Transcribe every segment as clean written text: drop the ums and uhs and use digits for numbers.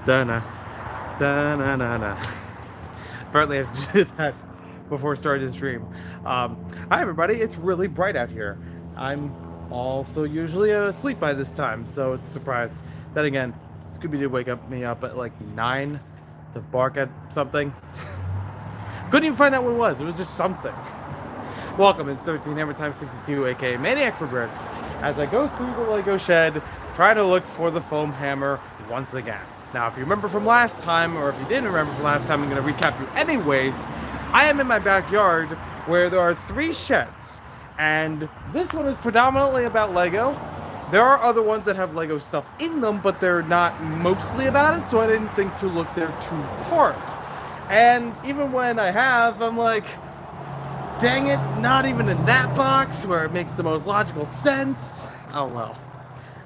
Da-na. Da-na-na-na. Apparently I did that before starting the stream. Hi everybody, it's really bright out here. I'm also usually asleep by this time, so it's a surprise. Then again, Scooby did wake me up at like 9 to bark at something. Couldn't even find out what it was. It was just something. Welcome, it's 13hammertime62, aka Maniac for Bricks, as I go through the Lego shed, trying to look for the foam hammer once again. Now, if you remember from last time, or if you didn't remember from last time, I'm going to recap you anyways. I am in my backyard, where there are 3 sheds, and this one is predominantly about Lego. There are other ones that have Lego stuff in them, but they're not mostly about it, so I didn't think to look there too hard. And even when I have, I'm like, dang it, not even in that box where it makes the most logical sense. Oh well.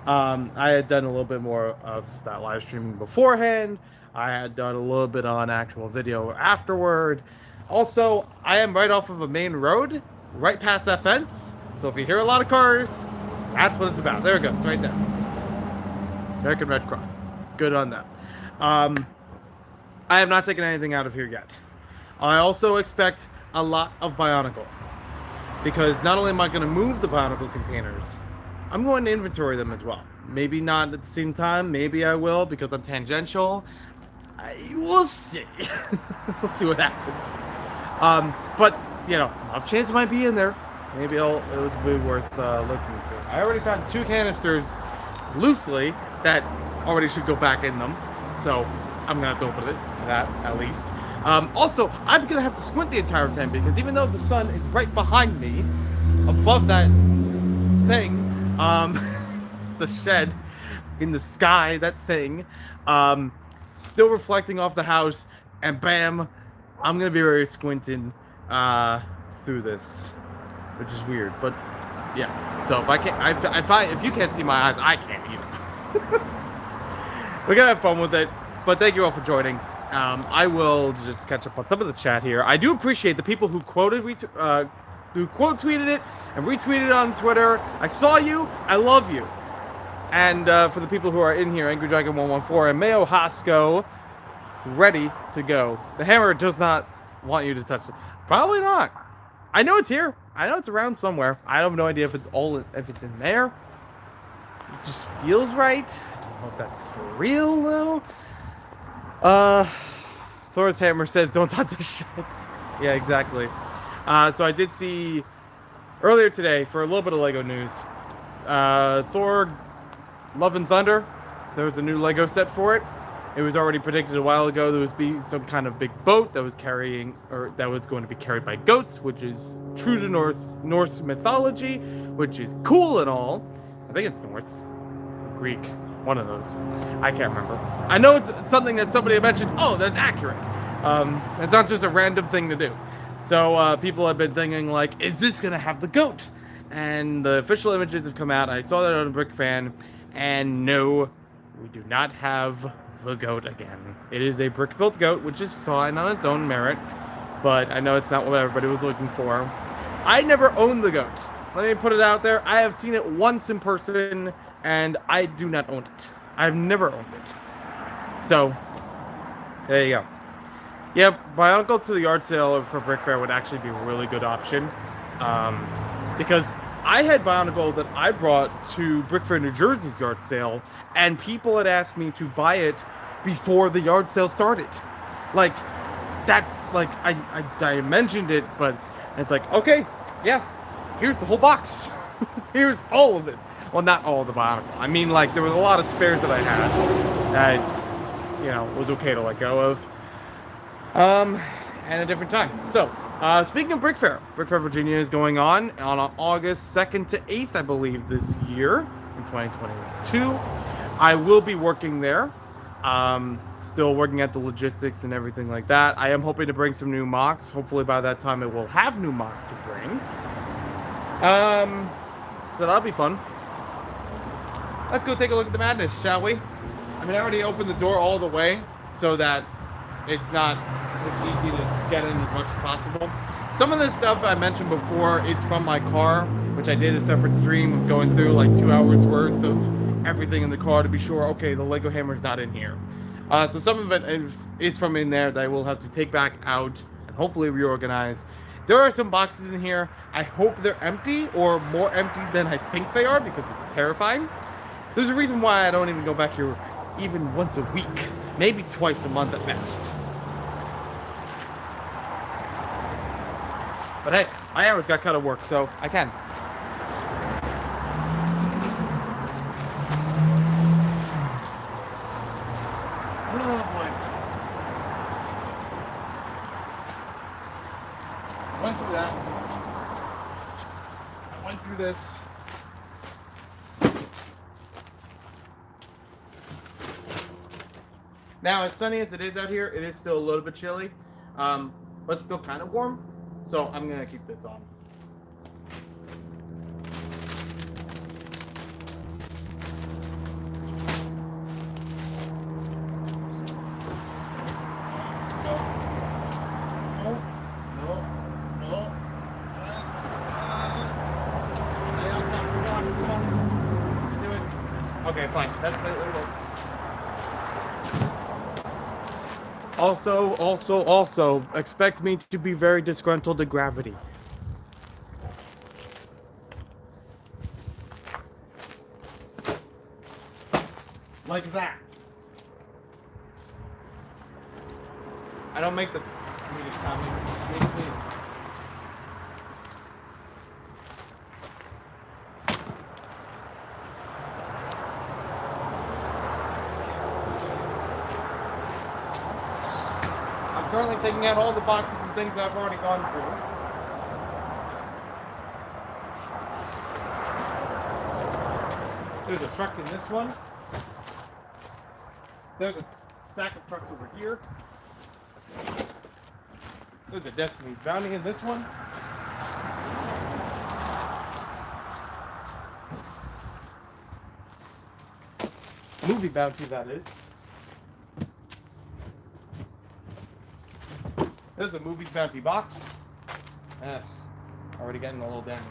I had done a little bit more of that live streaming beforehand. I had done a little bit on actual video afterward. Also, I am right off of a main road, right past that fence. So if you hear a lot of cars, that's what it's about. There it goes, right there. American Red Cross. Good on that. I have not taken anything out of here yet. I also expect a lot of Bionicle, because not only am I going to move the Bionicle containers, I'm going to inventory them as well. Maybe not at the same time, maybe I will, because I'm tangential. We'll see. We'll see what happens. But, you know, a chance it might be in there. Maybe it would be worth looking for. I already found 2 canisters loosely that already should go back in them, so I'm going to have to open it for that, at least. Also, I'm going to have to squint the entire time, because even though the sun is right behind me, above that thing, the shed, in the sky, that thing, still reflecting off the house, and bam, I'm going to be very squinting through this, which is weird, but yeah. So if you can't see my eyes, I can't either. We're going to have fun with it, but thank you all for joining. I will just catch up on some of the chat here. I do appreciate the people who quote tweeted it and retweeted it on Twitter. I saw you. I love you. And for the people who are in here, Angry Dragon 114 and Mayo Hasco, ready to go. The hammer does not want you to touch it. Probably not. I know it's here. I know it's around somewhere. I have no idea if it's in there. It just feels right. I don't know if that's for real though. Thor's hammer says, don't touch the shit. Yeah, exactly. So I did see earlier today, for a little bit of Lego news, Thor Love and Thunder, there was a new Lego set for it. It was already predicted a while ago there was some kind of big boat that was going to be carried by goats, which is true to Norse mythology, which is cool and all. I think it's Norse, Greek. One of those. I can't remember. I know it's something that somebody mentioned. Oh, that's accurate. It's not just a random thing to do. So people have been thinking, like, is this going to have the goat? And the official images have come out. I saw that on a Brick Fan. And no, we do not have the goat again. It is a brick-built goat, which is fine on its own merit. But I know it's not what everybody was looking for. I never owned the goat. Let me put it out there. I have seen it once in person, and I do not own it. I've never owned it. So, there you go. Yeah, Bionicle to the yard sale for Brick Fair would actually be a really good option. Because I had Bionicle that I brought to Brick Fair New Jersey's yard sale, and people had asked me to buy it before the yard sale started. Like, that's, like, I mentioned it, but it's like, okay, yeah, here's the whole box. Here's all of it. Well, not all of the Bionicle. I mean, like, there was a lot of spares that I had that, you know, was okay to let go of. And a different time. So, speaking of Brick Fair Virginia is going on August 2nd to 8th, I believe, this year, in 2022. I will be working there. Still working at the logistics and everything like that. I am hoping to bring some new mocks. Hopefully by that time it will have new mocks to bring. So that'll be fun. Let's go take a look at the madness, shall we? I mean, I already opened the door all the way so that it's easy to get in as much as possible. Some of this stuff I mentioned before is from my car, which I did a separate stream of going through like 2 hours worth of everything in the car to be sure, okay, the Lego hammer's not in here. So some of it is from in there that I will have to take back out and hopefully reorganize. There are some boxes in here. I hope they're empty or more empty than I think they are because it's terrifying. There's a reason why I don't even go back here even once a week, maybe twice a month at best. But hey, my hours got cut of work, so I can. Oh boy. Went through that. I went through this. Now, as sunny as it is out here, it is still a little bit chilly, but still kind of warm. So I'm gonna keep this on. Okay, fine. That works. Also, expect me to be very disgruntled to gravity. Like that. I don't make the comedic timing. It makes me. Currently taking out all the boxes and things that I've already gone through. There's a truck in this one. There's a stack of trucks over here. There's a Destiny's Bounty in this one. Movie Bounty, that is. There's a Movies Bounty box. Already getting a little damaged.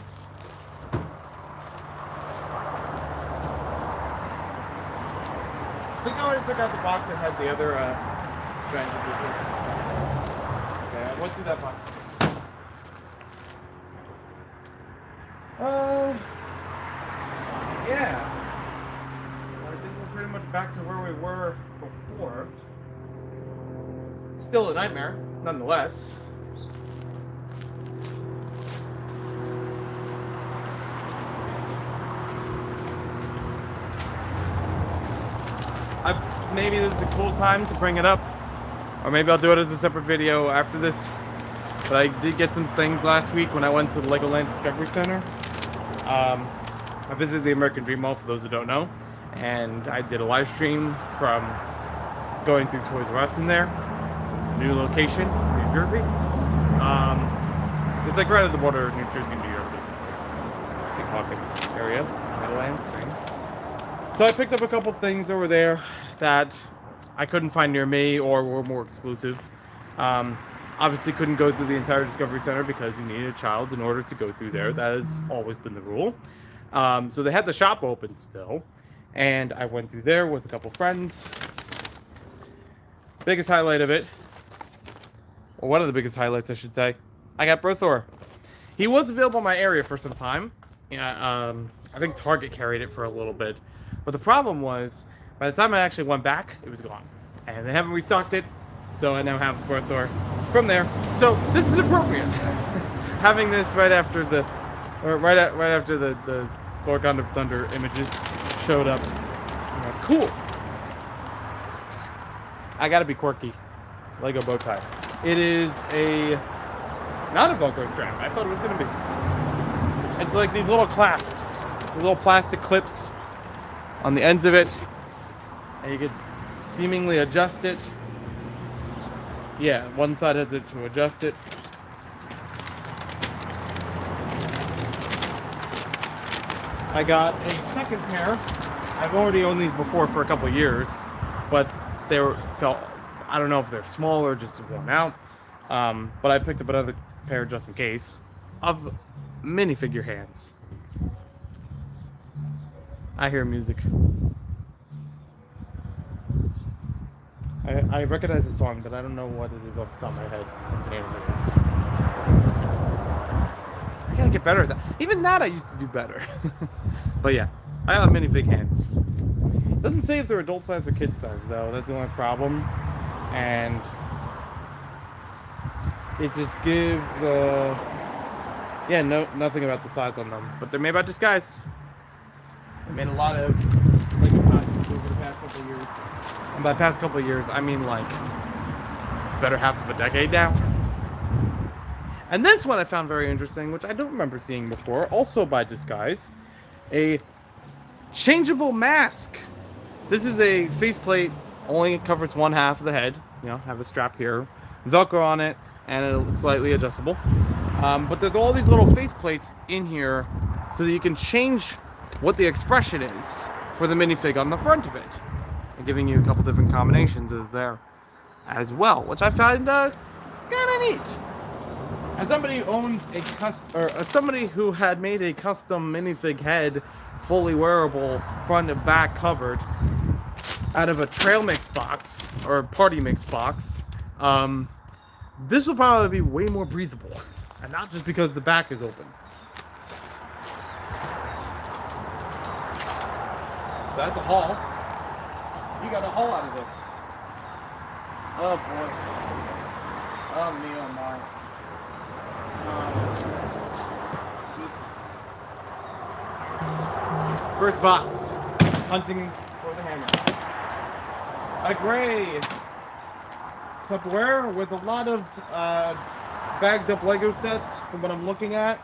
I think I already took out the box that has the other giant edition. Okay, I went through that box. Yeah. I think we're pretty much back to where we were before. Still a nightmare, nonetheless. Maybe this is a cool time to bring it up, or maybe I'll do it as a separate video after this. But I did get some things last week when I went to the Legoland Discovery Center. I visited the American Dream Mall, for those who don't know, and I did a live stream from going through Toys R Us in there. New location, New Jersey. It's like right at the border of New Jersey and New York, basically. Secaucus area, Meadowlands thing. So I picked up a couple things over there that I couldn't find near me or were more exclusive. Obviously couldn't go through the entire Discovery Center because you need a child in order to go through there. That has always been the rule. So they had the shop open still, and I went through there with a couple friends. Biggest highlight of it, or one of the biggest highlights, I should say, I got Berthor. He was available in my area for some time. Yeah, I think Target carried it for a little bit. But the problem was, by the time I actually went back, it was gone. And they haven't restocked it, so I now have Berthor from there. So this is appropriate. Having this right after the, right after the Thor God of Thunder images showed up. Cool. I gotta be quirky. Lego bow tie. It is not a Velcro strap. I thought it was gonna be. It's like these little clasps, little plastic clips on the ends of it, and you could seemingly adjust it. Yeah, one side has it to adjust it. I got a second pair. I've already owned these before for a couple years, but they felt, I don't know if they're small or just worn out. But I picked up another pair just in case of minifigure hands. I hear music. I recognize the song, but I don't know what it is off the top of my head. What the name of it is. I gotta get better at that. Even that I used to do better. But yeah, I have minifig hands. It doesn't say if they're adult size or kid size though. That's the only problem. And it just gives yeah, nothing about the size on them. But they're made by Disguise. They made a lot of Lego packages over the past couple of years. And by past couple of years, I mean like better half of a decade now. And this one I found very interesting, which I don't remember seeing before, also by Disguise. A changeable mask. This is a faceplate, only covers one half of the head. You know, have a strap here, Velcro on it, and it's slightly adjustable. But there's all these little faceplates in here so that you can change what the expression is for the minifig on the front of it. And giving you a couple different combinations is there as well, which I find kind of neat. As somebody who owned as somebody who had made a custom minifig head, fully wearable, front and back covered, out of a trail mix box or party mix box, this will probably be way more breathable, and not just because the back is open. So that's a haul. You got a haul out of this. Oh boy. Oh me, oh my. First box. Hunting for the hammer. A gray Tupperware with a lot of bagged up Lego sets from what I'm looking at.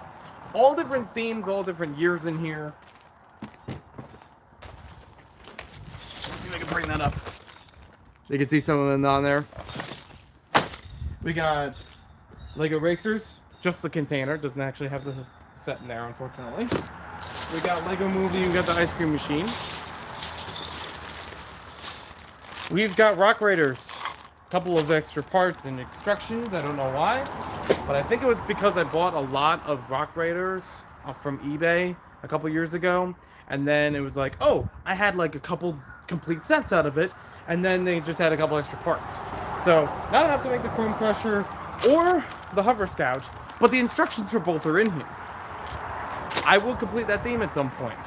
All different themes, all different years in here. Let's see if I can bring that up. You can see some of them on there. We got Lego Racers, just the container, doesn't actually have the set in there, unfortunately. We got Lego Movie, we got the ice cream machine. We've got Rock Raiders. A couple of extra parts and instructions, I don't know why. But I think it was because I bought a lot of Rock Raiders from eBay a couple years ago. And then it was like, oh, I had like a couple complete sets out of it. And then they just had a couple extra parts. So, not enough to make the Chrome Crusher or the Hover Scout. But the instructions for both are in here. I will complete that theme at some point.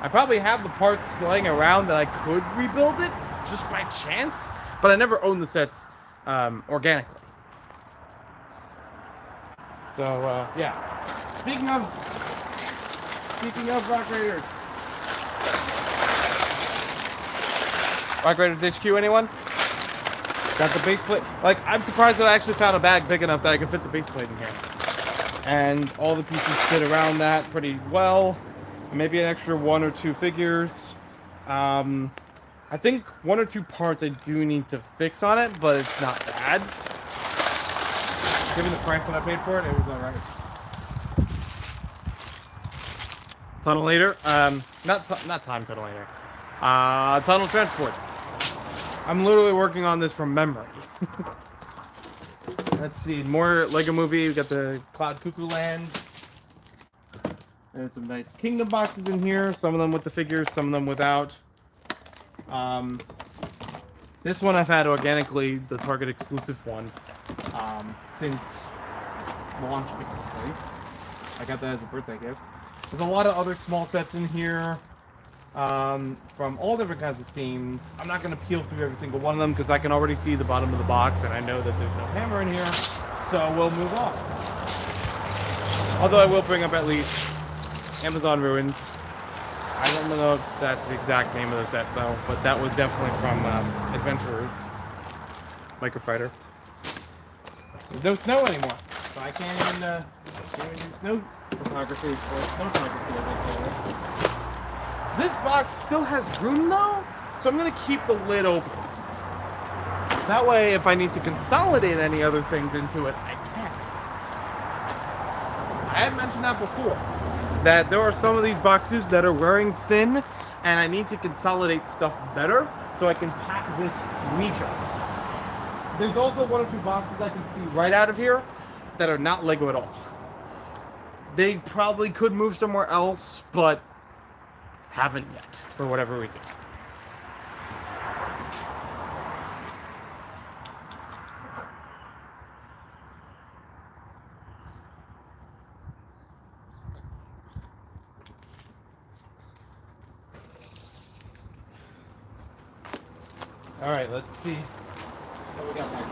I probably have the parts laying around that I could rebuild it, just by chance. But I never owned the sets organically. So, yeah. Speaking of Rock Raiders. Rock Raiders HQ, anyone? Got the base plate. Like, I'm surprised that I actually found a bag big enough that I could fit the base plate in here. And all the pieces fit around that pretty well. Maybe an extra 1 or 2 figures. I think 1 or 2 parts I do need to fix on it, but it's not bad. Given the price that I paid for it, it was alright. Tunnelator. Not Time Tunnelator. Tunnel Transport. I'm literally working on this from memory. Let's see, more Lego Movie. We got the Cloud Cuckoo Land. There's some nice Kingdom boxes in here. Some of them with the figures, some of them without. This one I've had organically, the Target exclusive one, since launch, basically. I got that as a birthday gift. There's a lot of other small sets in here. From all different kinds of themes. I'm not going to peel through every single one of them because I can already see the bottom of the box and I know that there's no hammer in here, so we'll move on. Although I will bring up at least Amazon Ruins. I don't know if that's the exact name of the set though, but that was definitely from Adventurers Microfighter. There's no snow anymore, so I can't even do snow photography or snow photography as I call it. This box still has room though, so I'm going to keep the lid open. That way, if I need to consolidate any other things into it, I can. I had mentioned that before, that there are some of these boxes that are wearing thin, and I need to consolidate stuff better, so I can pack this neater. There's also 1 or 2 boxes I can see right out of here that are not Lego at all. They probably could move somewhere else, but haven't yet, for whatever reason. All right, let's see what we got next.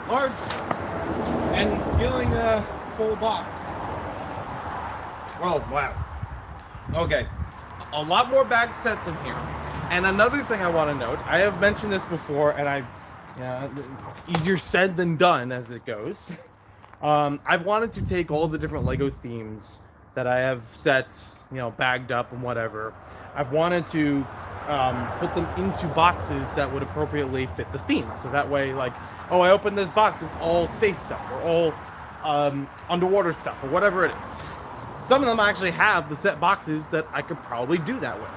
Large and feeling a full box. Oh, wow. Okay, a lot more bag sets in here. And another thing I want to note, I have mentioned this before, and easier said than done as it goes. I've wanted to take all the different Lego themes that I have sets, bagged up and whatever. I've wanted to put them into boxes that would appropriately fit the themes. So that way, like, oh, I opened this box, it's all space stuff or all underwater stuff or whatever it is. Some of them actually have the set boxes that I could probably do that with,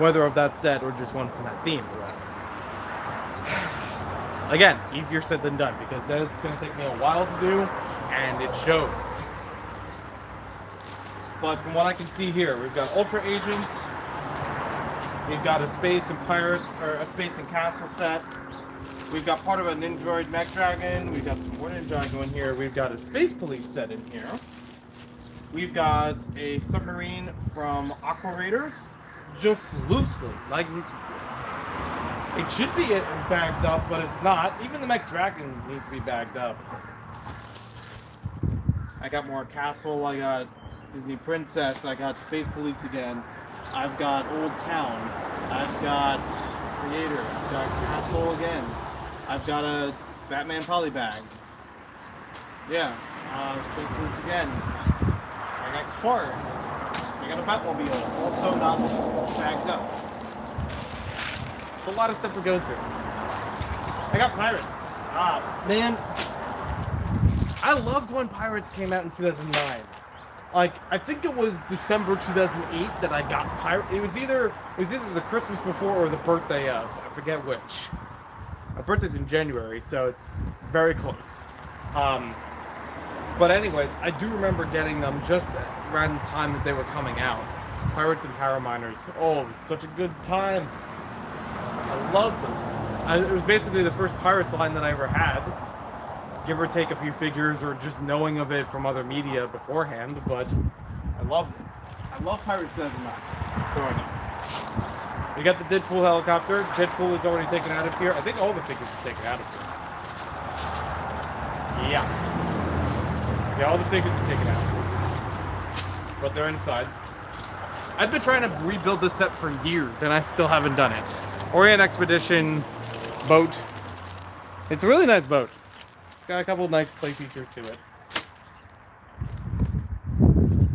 whether of that set or just one from that theme or whatever. Again, easier said than done, because that is going to take me a while to do, and it shows. But from what I can see here, we've got Ultra Agents, we've got a Space and Pirates, or a Space and Castle set, we've got part of a Nindroid Mech Dragon, we've got some more Ninjago in here, we've got a Space Police set in here, we've got a submarine from Aqua Raiders, just loosely, like, it should be bagged up, but it's not. Even the Mech Dragon needs to be bagged up. I got more Castle, I got Disney Princess, I got Space Police again, I've got Old Town, I've got Creator, I've got Castle again, I've got a Batman Polybag. Yeah, Space Police again. I got Cars. I got a Batmobile, also not bagged up. A lot of stuff to go through. I got Pirates. Man, I loved when Pirates came out in 2009. Like, I think it was December 2008 that I got Pirates. It was either the Christmas before or the birthday of. I forget which. My birthday's in January, so it's very close. But anyways, I do remember getting them just around the time that they were coming out. Pirates and Paraminers. Oh, it was such a good time. I loved them. It was basically the first Pirates line that I ever had. Give or take a few figures or just knowing of it from other media beforehand, but I loved it. I love Pirates 2009 growing up. We got the Deadpool Helicopter. Deadpool is already taken out of here. I think all the figures are taken out of here. Yeah. Yeah, all the figures are taken out. But they're inside. I've been trying to rebuild this set for years, and I still haven't done it. Orient Expedition boat. It's a really nice boat. Got a couple of nice play features to it.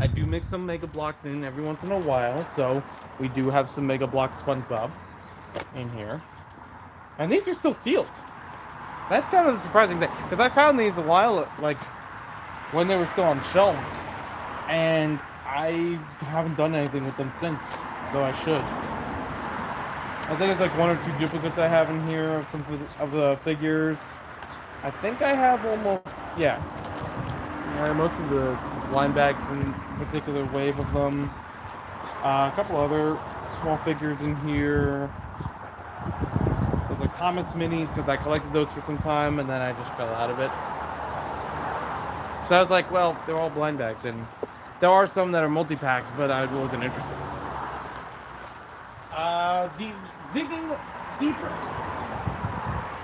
I do mix some Mega Blocks in every once in a while, so we do have some Mega Block SpongeBob in here. And these are still sealed. That's kind of the surprising thing, because I found these a while, like, when they were still on shelves, and I haven't done anything with them since, though I should. I think it's like one or two duplicates I have in here of some of the figures. I think I have almost, yeah, most of the blind bags in particular wave of them. A couple other small figures in here. There's like Thomas Minis, because I collected those for some time and then I just fell out of it. So I was like, well, they're all blind bags, and there are some that are multi-packs, but I wasn't interested. Digging deeper.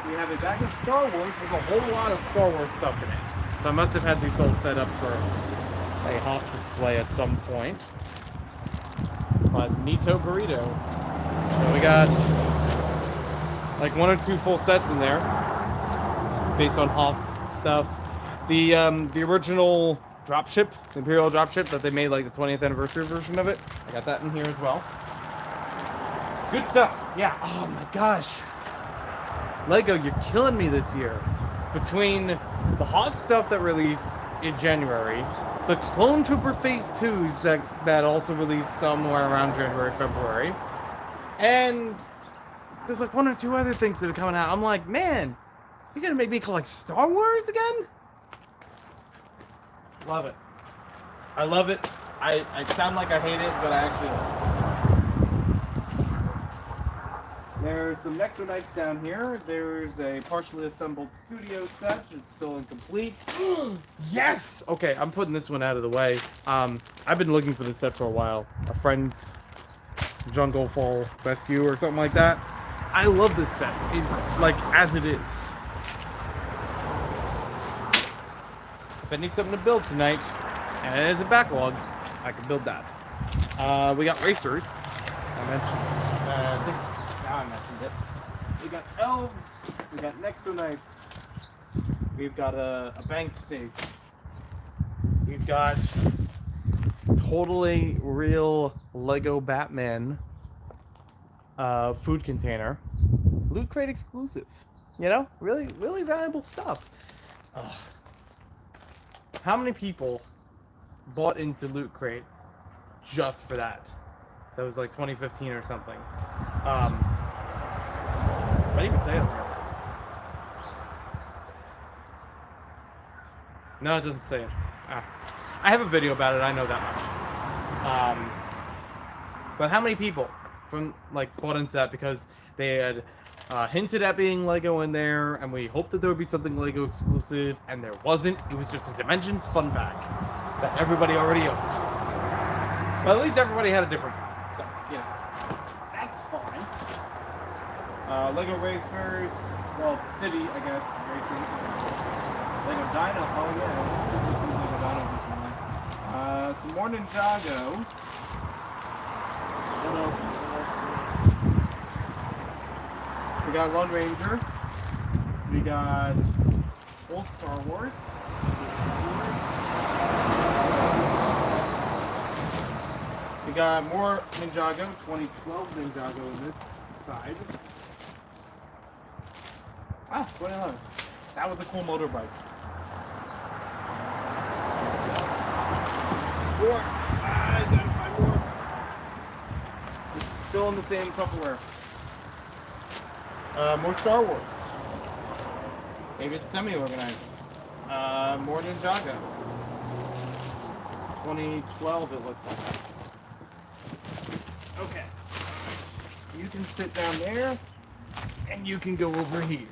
We have a bag of Star Wars with a whole lot of Star Wars stuff in it. So I must have had these all set up for a Hoth display at some point. But Nito Burrito. So we got like one or two full sets in there, based on Hoth stuff. The original dropship, the Imperial dropship that they made, like the 20th anniversary version of it. I got that in here as well. Good stuff. Yeah. Oh my gosh. Lego, you're killing me this year. Between the Hoth stuff that released in January, the Clone Trooper Phase 2s that also released somewhere around January, February, and there's like one or two other things that are coming out. I'm like, man, you're gonna make me collect Star Wars again? Love it. I love it. I sound like I hate it, but I actually love it. There's some Nexonites down here. There's a partially assembled studio set. It's still incomplete. Yes! Okay, I'm putting this one out of the way. I've been looking for this set for a while. A friend's Jungle Fall Rescue or something like that. I love this set, like as it is. If I need something to build tonight, and it is a backlog, I can build that. We got racers. I mentioned. I think now I mentioned it. We got elves. We got Nexonites. We've got a bank safe. We've got totally real Lego Batman food container. Loot Crate exclusive. You know? Really, really valuable stuff. Ugh. How many people bought into Loot Crate just for that? That was like 2015 or something. What do you even say over here? No, it doesn't say it. I have a video about it, I know that much. But how many people from like bought into that because they had hinted at being Lego in there, and we hoped that there would be something Lego exclusive, and there wasn't. It was just a Dimensions fun pack that everybody already owned. But at least everybody had a different one, so, you know, that's fine. Lego Racers, well, City, I guess, racing. Lego Dino, oh yeah, Lego Dino recently. Some more Ninjago. What else? We got Lone Ranger. We got old Star Wars. We got more Ninjago, 2012 Ninjago on this side. Ah, 2011. That was a cool motorbike. More. I gotta find more. This is still in the same Tupperware. More Star Wars. Maybe it's semi-organized. More Ninjago. 2012 it looks like. Okay. You can sit down there, and you can go over here.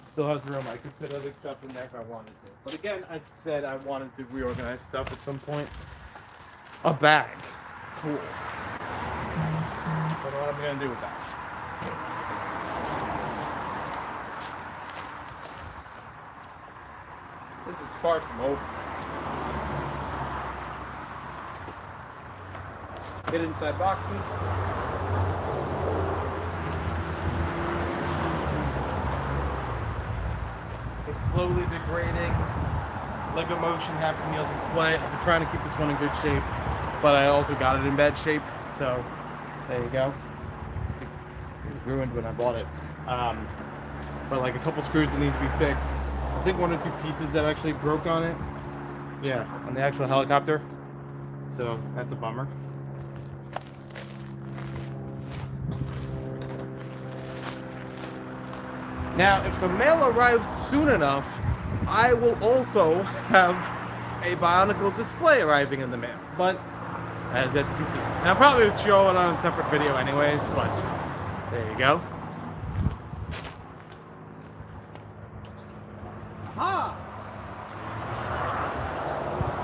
Still has room. I could put other stuff in there if I wanted to. But again, I said I wanted to reorganize stuff at some point. A bag. Cool. Don't know what I'm going to do with that. This is far from over. Get inside boxes. A slowly degrading Lego Motion Happy Meal display. I've been trying to keep this one in good shape, but I also got it in bad shape, so there you go. It was ruined when I bought it. But like a couple screws that need to be fixed. I think one or two pieces that actually broke on it. Yeah, on the actual helicopter. So that's a bummer. Now, if the mail arrives soon enough, I will also have a Bionicle display arriving in the mail. But that is yet to be seen. And I'll probably show it on a separate video anyways, but there you go. Aha!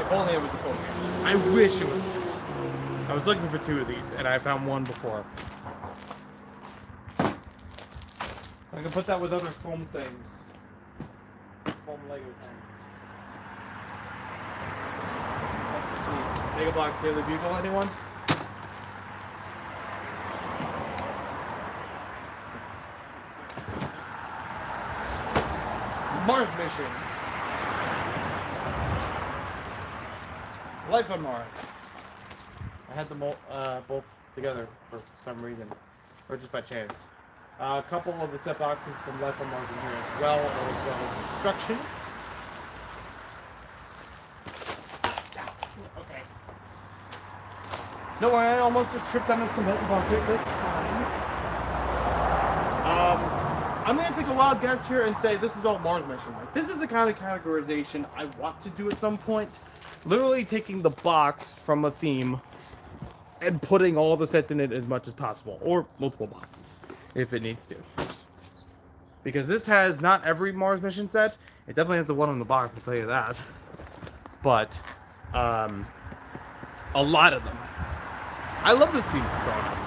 If only it was a full game. I wish it was. I was looking for two of these, and I found one before. I can put that with other foam things. Foam Lego things. Let's see. Lego Box Daily Bugle, anyone? Mars Mission. Life on Mars. I had them all, both together for some reason. Or just by chance. A couple of the set boxes from Life on Mars in here as well as instructions. Okay. Don't worry, I almost just tripped on a cement bucket. That's fine. I'm gonna take a wild guess here and say this is all Mars Mission. Like, this is the kind of categorization I want to do at some point. Literally taking the box from a theme and putting all the sets in it as much as possible, or multiple boxes if it needs to. Because this has not every Mars Mission set. It definitely has the one on the box, I'll tell you that. But a lot of them. I love this theme growing up.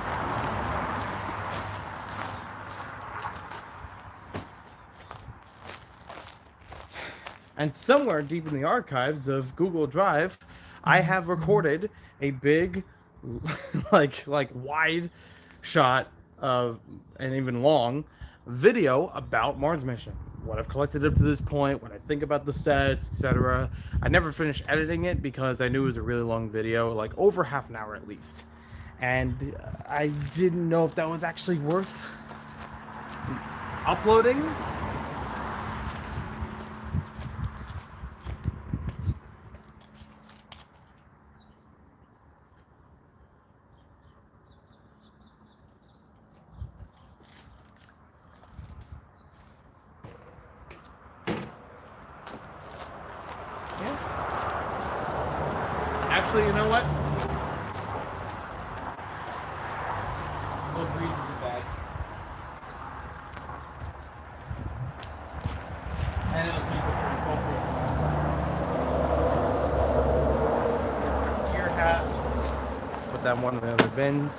And somewhere deep in the archives of Google Drive, I have recorded a big, like wide shot of, and even long, video about Mars mission. What I've collected up to this point, what I think about the sets, etc. I never finished editing it because I knew it was a really long video, like over half an hour at least. And I didn't know if that was actually worth uploading. Actually, you know what? No breeze isn't bad. And it'll keep it from hopefully. Gear hat. Put that in one of the other bins.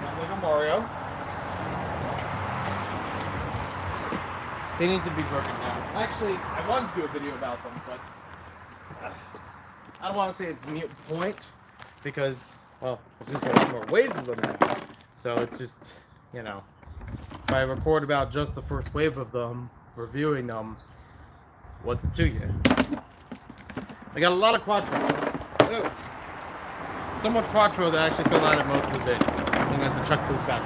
Got Lego Mario. They need to be broken down. Actually, I wanted to do a video about them, but I don't want to say it's mute point because, well, there's just a lot more waves of them now. So it's just, you know, if I record about just the first wave of them, reviewing them, what's it to you? I got a lot of Quattro. Oh. So much Quattro that I actually filled out of most of the video. I'm going to have to chuck those back.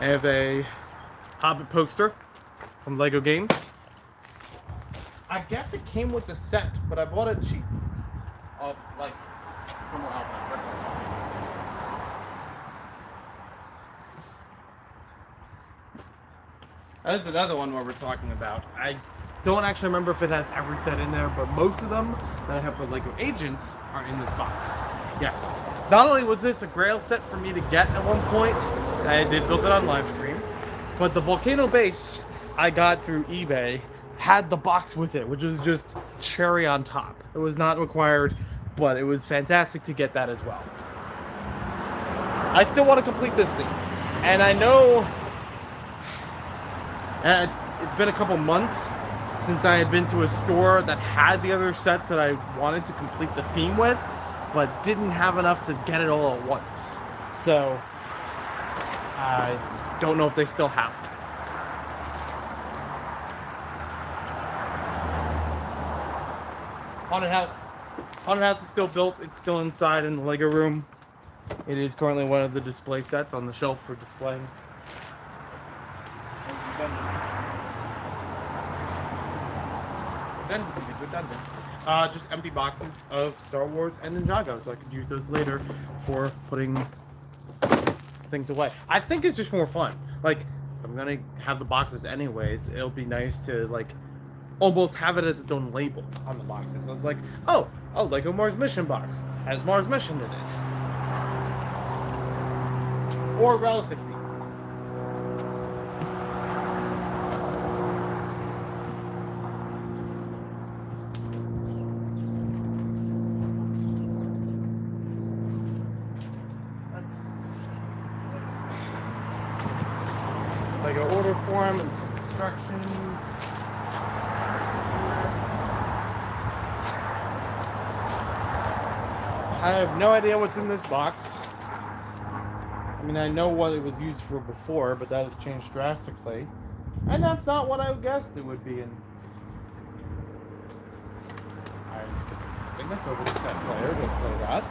I have a Hobbit poster from Lego Games. I guess it came with the set, but I bought it cheap. Off, like, somewhere else. This is another one where we're talking about. I don't actually remember if it has every set in there, but most of them that I have for Lego Agents are in this box. Yes. Not only was this a grail set for me to get at one point, I did build it on live stream, but the Volcano base I got through eBay had the box with it, which was just cherry on top. It was not required, but it was fantastic to get that as well. I still want to complete this thing, and I know it's been a couple months since I had been to a store that had the other sets that I wanted to complete the theme with, but didn't have enough to get it all at once. So I don't know if they still have it. Haunted House. Haunted House is still built. It's still inside in the Lego room. It is currently one of the display sets on the shelf for displaying. Redundant. Just empty boxes of Star Wars and Ninjago, so I could use those later for putting things away. I think it's just more fun. Like, if I'm gonna have the boxes anyways, it'll be nice to, like, almost have it as its own labels on the boxes. So it's like, oh, a Lego Mars Mission box has Mars Mission in it. Or relative themes. Lego order form and some instructions. I have no idea what's in this box. I mean, I know what it was used for before, but that has changed drastically. And that's not what I guessed it would be in. I think that's over the set player to play that.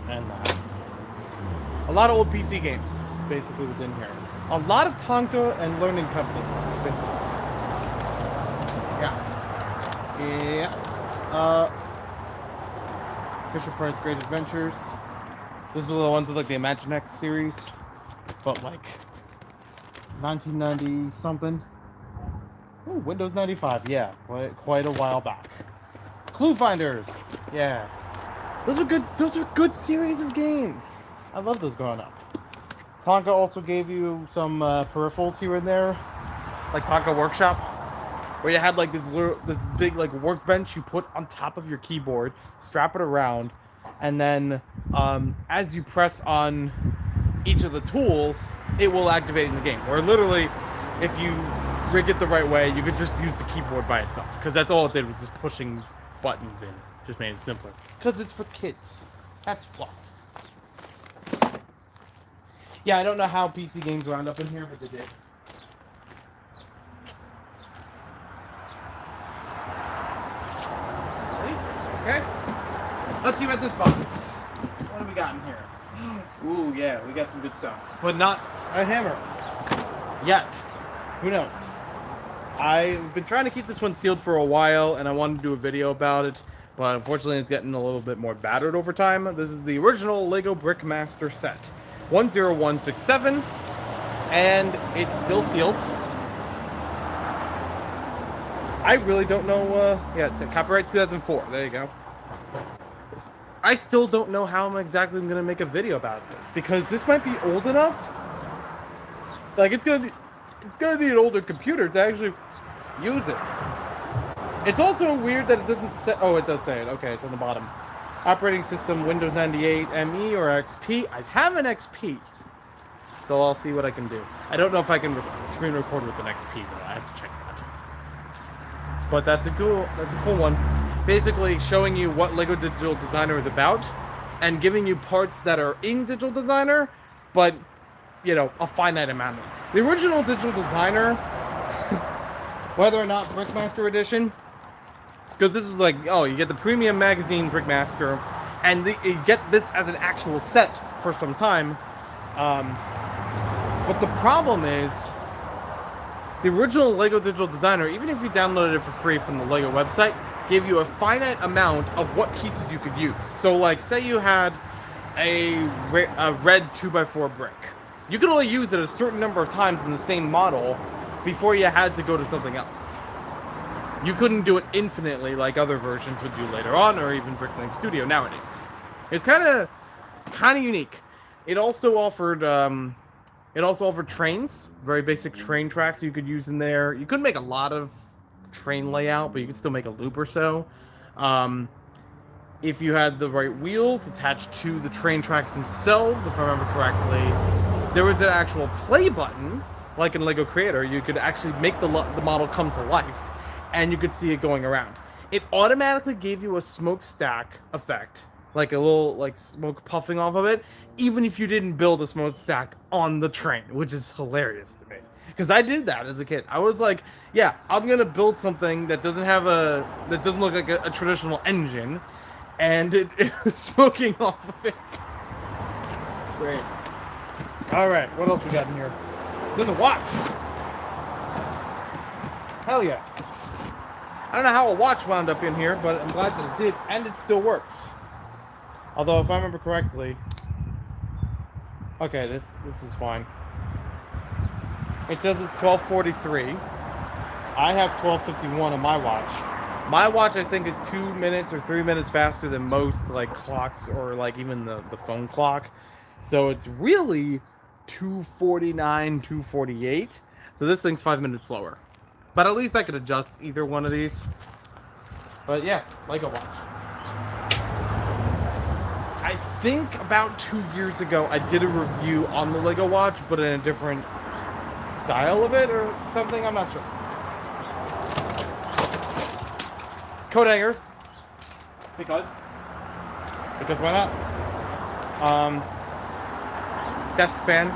And that. A lot of old PC games basically was in here. A lot of Tonka and Learning Company games, basically. Yeah. Fisher-Price Great Adventures. Those are the ones with like the Imaginext series, but like 1990 something. Ooh, Windows 95, yeah, quite a while back. Clue Finders, yeah. Those are good series of games. I love those growing up. Tonka also gave you some peripherals here and there, like Tonka Workshop. where you had like this big like workbench you put on top of your keyboard, strap it around, and then as you press on each of the tools, it will activate in the game. Or literally, if you rig it the right way, you could just use the keyboard by itself, because that's all it did was just pushing buttons in. Just made it simpler. Because it's for kids. That's why. Yeah, I don't know how PC games wound up in here, but they did. Okay. Let's see about this box. What have we got in here? Ooh, yeah, we got some good stuff. But not a hammer. Yet. Who knows? I've been trying to keep this one sealed for a while, and I wanted to do a video about it, but unfortunately it's getting a little bit more battered over time. This is the original Lego Brickmaster set. 10167, and it's still sealed. I really don't know, yeah, it's copyright 2004, there you go. I still don't know how I'm going to make a video about this, because this might be old enough, like it's gonna need an older computer to actually use it. It's also weird that it doesn't say, oh, it does say it, okay, it's on the bottom. Operating system, Windows 98, ME, or XP. I have an XP, so I'll see what I can do. I don't know if I can screen record with an XP, though. I have to check that. But that's a cool one. Basically showing you what Lego Digital Designer is about, and giving you parts that are in Digital Designer, but, you know, a finite amount of them. The original Digital Designer, whether or not Brickmaster Edition, because this is like, oh, you get the premium magazine Brickmaster, and you get this as an actual set for some time. But the problem is, the original Lego Digital Designer, even if you downloaded it for free from the Lego website, gave you a finite amount of what pieces you could use. So, like, say you had a red 2x4 brick. You could only use it a certain number of times in the same model before you had to go to something else. You couldn't do it infinitely like other versions would do later on, or even Bricklink Studio nowadays. It's kind of unique. It also offered trains, very basic train tracks you could use in there. You couldn't make a lot of train layout, but you could still make a loop or so. If you had the right wheels attached to the train tracks themselves, if I remember correctly, there was an actual play button, like in Lego Creator. You could actually make the model come to life, and you could see it going around. It automatically gave you a smokestack effect, like a little like smoke puffing off of it, even if you didn't build a smokestack on the train, which is hilarious to me. Because I did that as a kid. I was like, yeah, I'm gonna build something that doesn't look like a traditional engine, and it was smoking off of it. Great. All right, what else we got in here? There's a watch. Hell yeah. I don't know how a watch wound up in here, but I'm glad that it did, and it still works. Although, if I remember correctly... Okay, this is fine. It says it's 12:43. I have 12:51 on my watch. My watch, I think, is 2 minutes or 3 minutes faster than most, like, clocks or, like, even the phone clock. So it's really 2:49, 2:48. So this thing's 5 minutes slower. But at least I could adjust either one of these. But yeah, Lego watch. I think about 2 years ago I did a review on the Lego watch, but in a different style of it or something. I'm not sure. Coat hangers. Because why not? Desk fan.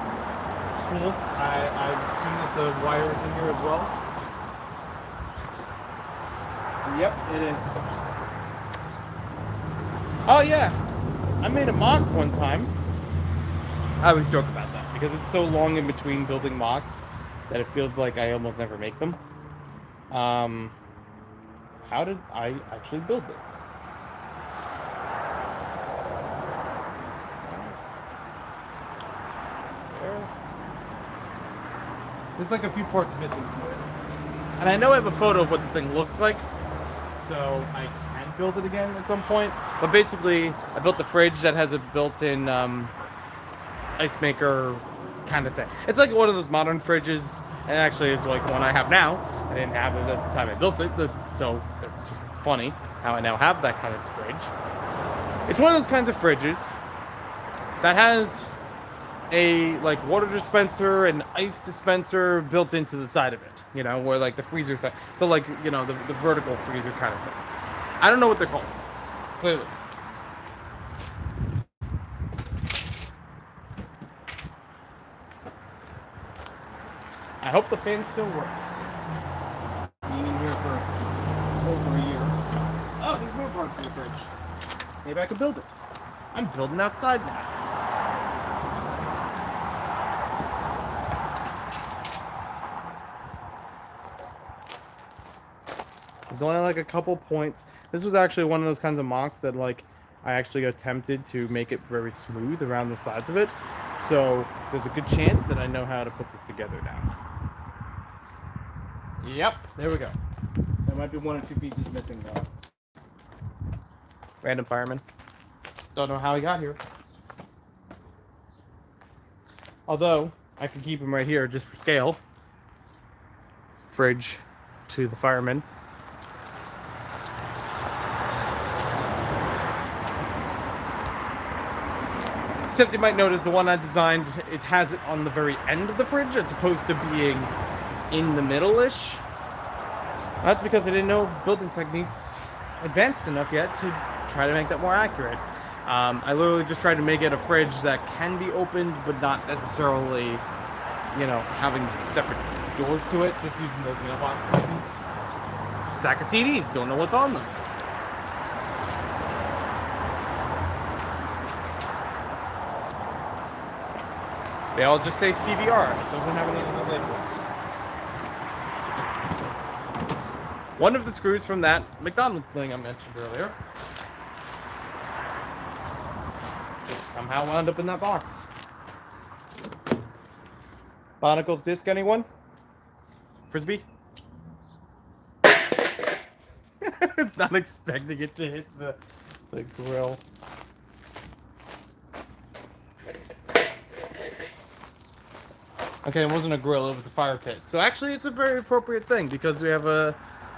Cool. I've seen that the wire is in here as well. Yep, it is. Oh yeah, I made a MOC one time. I always joke about that because it's so long in between building MOCs that it feels like I almost never make them. How did I actually build this? There's like a few parts missing to it. And I know I have a photo of what the thing looks like, so I can build it again at some point. But basically, I built a fridge that has a built-in ice maker kind of thing. It's like one of those modern fridges, and actually it's like one I have now. I didn't have it at the time I built it, so that's just funny how I now have that kind of fridge. It's one of those kinds of fridges that has a like water dispenser and ice dispenser built into the side of it, you know, where like the freezer side, so like, you know, the vertical freezer kind of thing. I don't know what they're called, clearly. I hope the fan still works. Being in here for over a year. Oh, there's more parts in the fridge. Maybe I could build it. I'm building outside now. There's only like a couple points. This was actually one of those kinds of mocks that like I actually got tempted to make it very smooth around the sides of it. So there's a good chance that I know how to put this together now. Yep, there we go. There might be one or two pieces missing though. Random fireman. Don't know how he got here. Although, I can keep him right here just for scale. Fridge to the fireman. Except you might notice the one I designed, it has it on the very end of the fridge as opposed to being in the middle-ish. That's because I didn't know building techniques advanced enough yet to try to make that more accurate. I literally just tried to make it a fridge that can be opened, but not necessarily, you know, having separate doors to it, just using those mailbox pieces. Stack of CDs, don't know what's on them. They all just say CBR. It doesn't have any other labels. One of the screws from that McDonald's thing I mentioned earlier just somehow wound up in that box. Barnacle disc, anyone? Frisbee? I was not expecting it to hit the grill. Okay, it wasn't a grill, it was a fire pit. So actually it's a very appropriate thing because we have a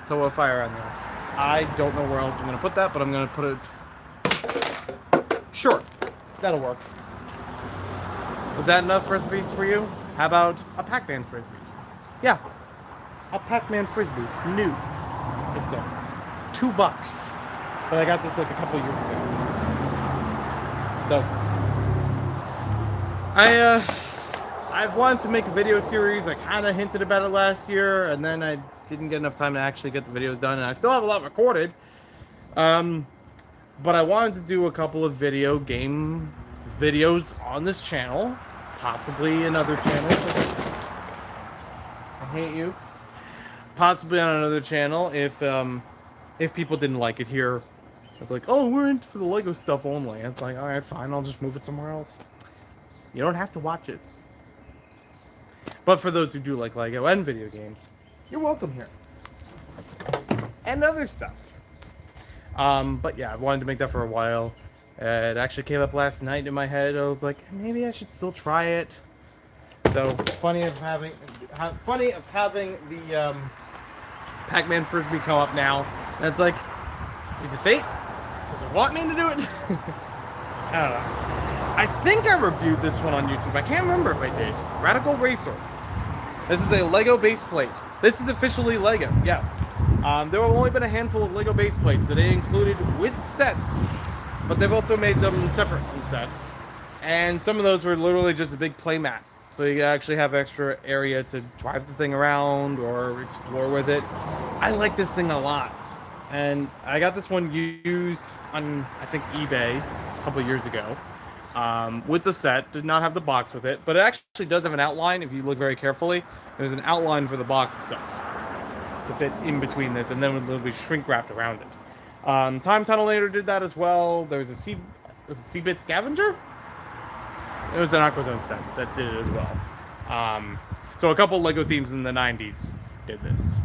tow fire on there. I don't know where else I'm going to put that, but I'm going to put it... Sure, that'll work. Was that enough Frisbees for you? How about a Pac-Man Frisbee? Yeah, a Pac-Man Frisbee. New, it says. $2. But I got this like a couple years ago. So, I've wanted to make a video series. I kind of hinted about it last year, and then I didn't get enough time to actually get the videos done, and I still have a lot recorded. But I wanted to do a couple of video game videos on this channel, possibly another channel. I hate you. Possibly on another channel if people didn't like it here. It's like, oh, we're in for the Lego stuff only. It's like, all right, fine, I'll just move it somewhere else. You don't have to watch it. But for those who do like Lego and video games, you're welcome here. And other stuff. But yeah, I wanted to make that for a while. It actually came up last night in my head. I was like, maybe I should still try it. So funny of having the Pac-Man Frisbee come up now. And it's like, is it fate? Does it want me to do it? I don't know. I think I reviewed this one on YouTube. I can't remember if I did. Radical Racer. This is a Lego base plate. This is officially Lego, yes. There have only been a handful of Lego base plates that they included with sets, but they've also made them separate from sets. And some of those were literally just a big play mat. So you actually have extra area to drive the thing around or explore with it. I like this thing a lot. And I got this one used on, I think, eBay a couple years ago. With the set, did not have the box with it, but it actually does have an outline. If you look very carefully, there's an outline for the box itself to fit in between this, and then it'll be shrink wrapped around it. Time Tunnelator did that as well. There's a C-Bit Scavenger? It was an Aquazone set that did it as well. So a couple Lego themes in the 90s did this.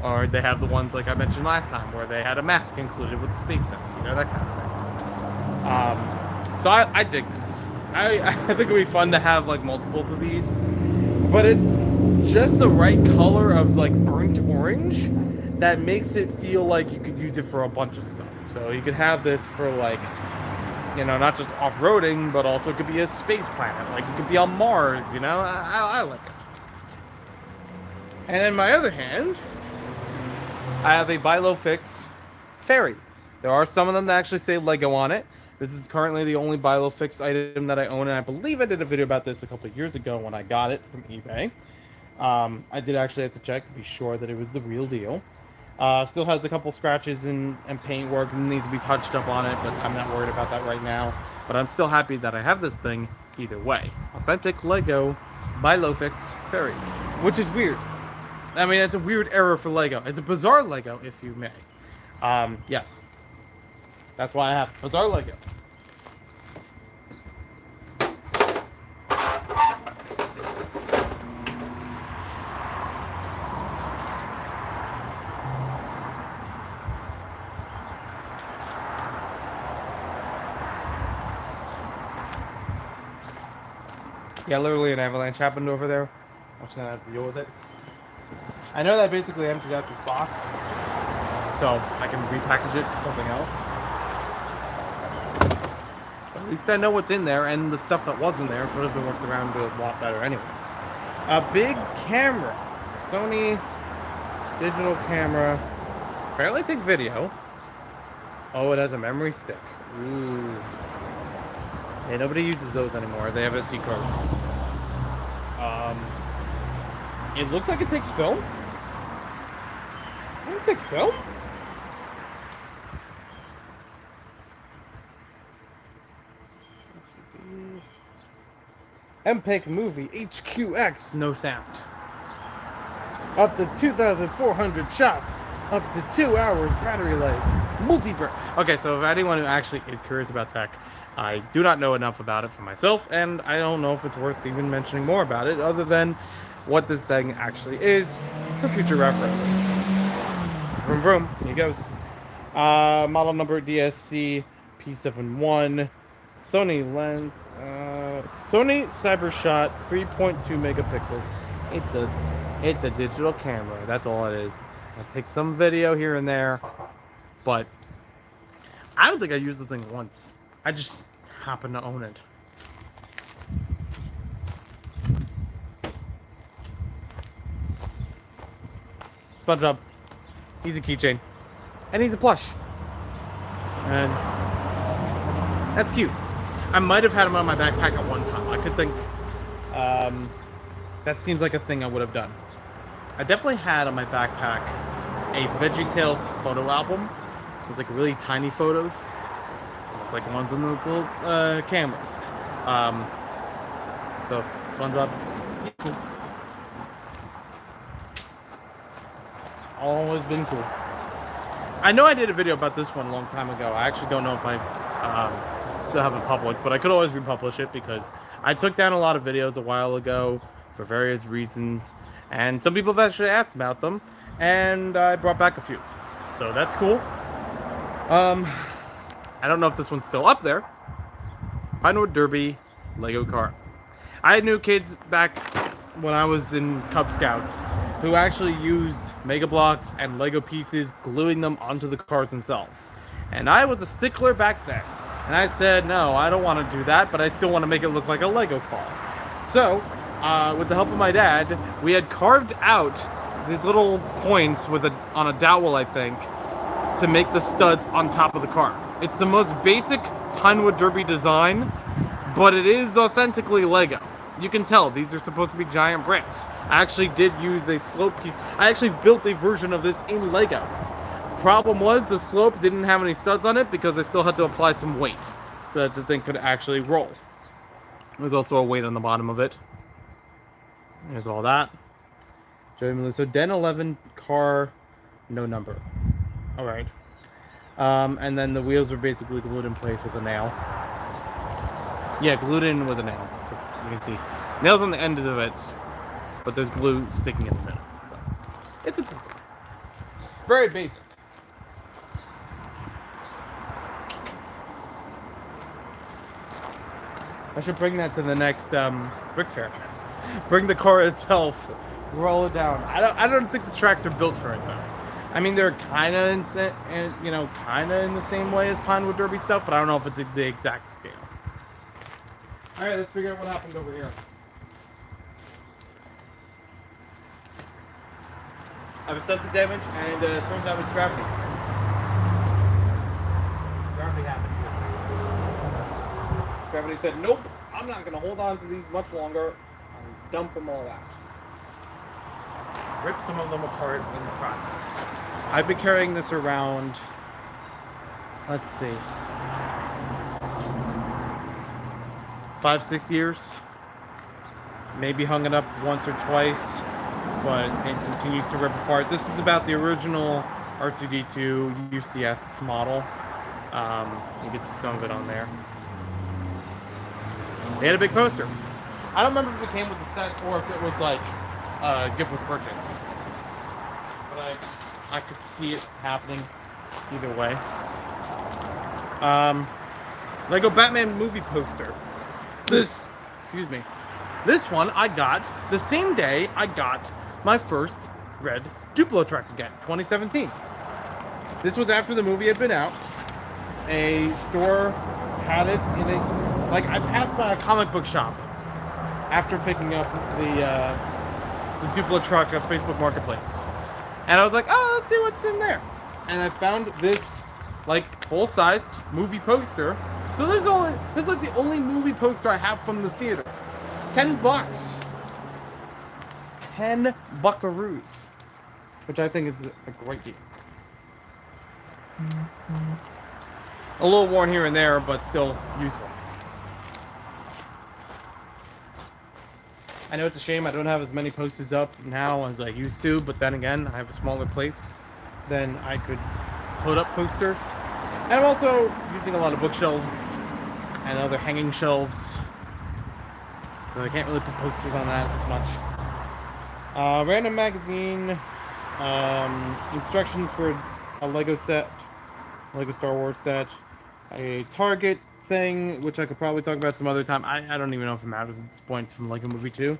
Or they have the ones like I mentioned last time, where they had a mask included with the space sense, you know, that kind of thing. So I dig this. I think it would be fun to have like multiples of these, but it's just the right color of like burnt burnt orange that makes it feel like you could use it for a bunch of stuff. So you could have this for like, you know, not just off-roading, but also it could be a space planet. Like, you could be on Mars, you know? I like it. And in my other hand, I have a Buy Low Fix ferry. There are some of them that actually say Lego on it. This is currently the only Buy Low Fix item that I own, and I believe I did a video about this a couple of years ago when I got it from eBay. I did actually have to check to be sure that it was the real deal. Still has a couple scratches and paint work and needs to be touched up on it, but I'm not worried about that right now. But I'm still happy that I have this thing either way. Authentic Lego Buy Low Fix ferry, which is weird. I mean, it's a weird error for Lego. It's a bizarre Lego, if you may. Yes. That's why I have bizarre Lego. Yeah, literally an avalanche happened over there. I'm just gonna have to deal with it. I know that I basically emptied out this box, so I can repackage it for something else. At least I know what's in there, and the stuff that wasn't there could have been worked around a lot better anyways. A big camera. Sony digital camera. Apparently it takes video. Oh, it has a memory stick. Ooh. Yeah, nobody uses those anymore. They have SD cards. It looks like it takes film. Does it take film? MPEG movie HQX, no sound. Up to 2,400 shots. Up to 2 hours battery life. Multi-burn. Okay, so if anyone who actually is curious about tech, I do not know enough about it for myself, and I don't know if it's worth even mentioning more about it, other than what this thing actually is for future reference. Vroom vroom, here goes. Model number DSC P71, Sony lens, Sony CyberShot 3.2 megapixels. It's a digital camera. That's all it is. It takes some video here and there, but I don't think I used this thing once. I just happen to own it. SpongeBob. He's a keychain. And he's a plush. And that's cute. I might have had him on my backpack at one time. I could think that seems like a thing I would have done. I definitely had on my backpack a VeggieTales photo album. It's like really tiny photos. It's like ones in those little cameras. So SpongeBob, cool. Always been cool. I know I did a video about this one a long time ago. I actually don't know if I still have it public, but I could always republish it because I took down a lot of videos a while ago for various reasons, and some people have actually asked about them, and I brought back a few. So that's cool. I don't know if this one's still up there. Pinewood Derby Lego car. I knew kids back when I was in Cub Scouts who actually used Mega Blocks and Lego pieces, gluing them onto the cars themselves. And I was a stickler back then. And I said, no, I don't want to do that, but I still want to make it look like a Lego car. So, with the help of my dad, we had carved out these little points on a dowel, I think, to make the studs on top of the car. It's the most basic Pinewood Derby design, but it is authentically Lego. You can tell these are supposed to be giant bricks. I actually did use a slope piece. I actually built a version of this in Lego. Problem was the slope didn't have any studs on it because I still had to apply some weight so that the thing could actually roll. There's also a weight on the bottom of it. There's all that. So Den 11 car, no number. All right. And then the wheels were basically glued in place with a nail. Yeah, glued in with a nail. Because you can see nails on the end of it, but there's glue sticking in the middle. So it's a cool car. Very basic. I should bring that to the next brick fair. Bring the car itself roll it down. I don't think the tracks are built for it though. I mean, they're kind of in the same way as Pinewood Derby stuff, but I don't know if it's the exact scale. All right, let's figure out what happened over here. I've assessed the damage, and it turns out it's gravity. Gravity happened. Gravity said, nope, I'm not going to hold on to these much longer, and dump them all out. Rip some of them apart in the process. I've been carrying this around, let's see, 5-6 years. Maybe hung it up once or twice, but it continues to rip apart. This is about the original R2-D2 UCS model. You can see some of it on there. They had a big poster. I don't remember if it came with the set or if it was like a gift with purchase. But I could see it happening either way. Lego Batman movie poster. This one I got the same day I got my first red Duplo truck again, 2017. This was after the movie had been out. A store had it in a, like, I passed by a comic book shop after picking up the Duplo truck at Facebook Marketplace. And I was like, oh, let's see what's in there. And I found this, like, full-sized movie poster. So this is like the only movie poster I have from the theater. $10. 10 buckaroos. Which I think is a great deal. A little worn here and there, but still useful. I know it's a shame I don't have as many posters up now as I used to, but then again, I have a smaller place than I could put up posters. And I'm also using a lot of bookshelves and other hanging shelves, so I can't really put posters on that as much. Random magazine, instructions for a Lego set, Lego Star Wars set, a Target thing, which I could probably talk about some other time. I don't even know if it matters at this point. It's from Lego Movie 2.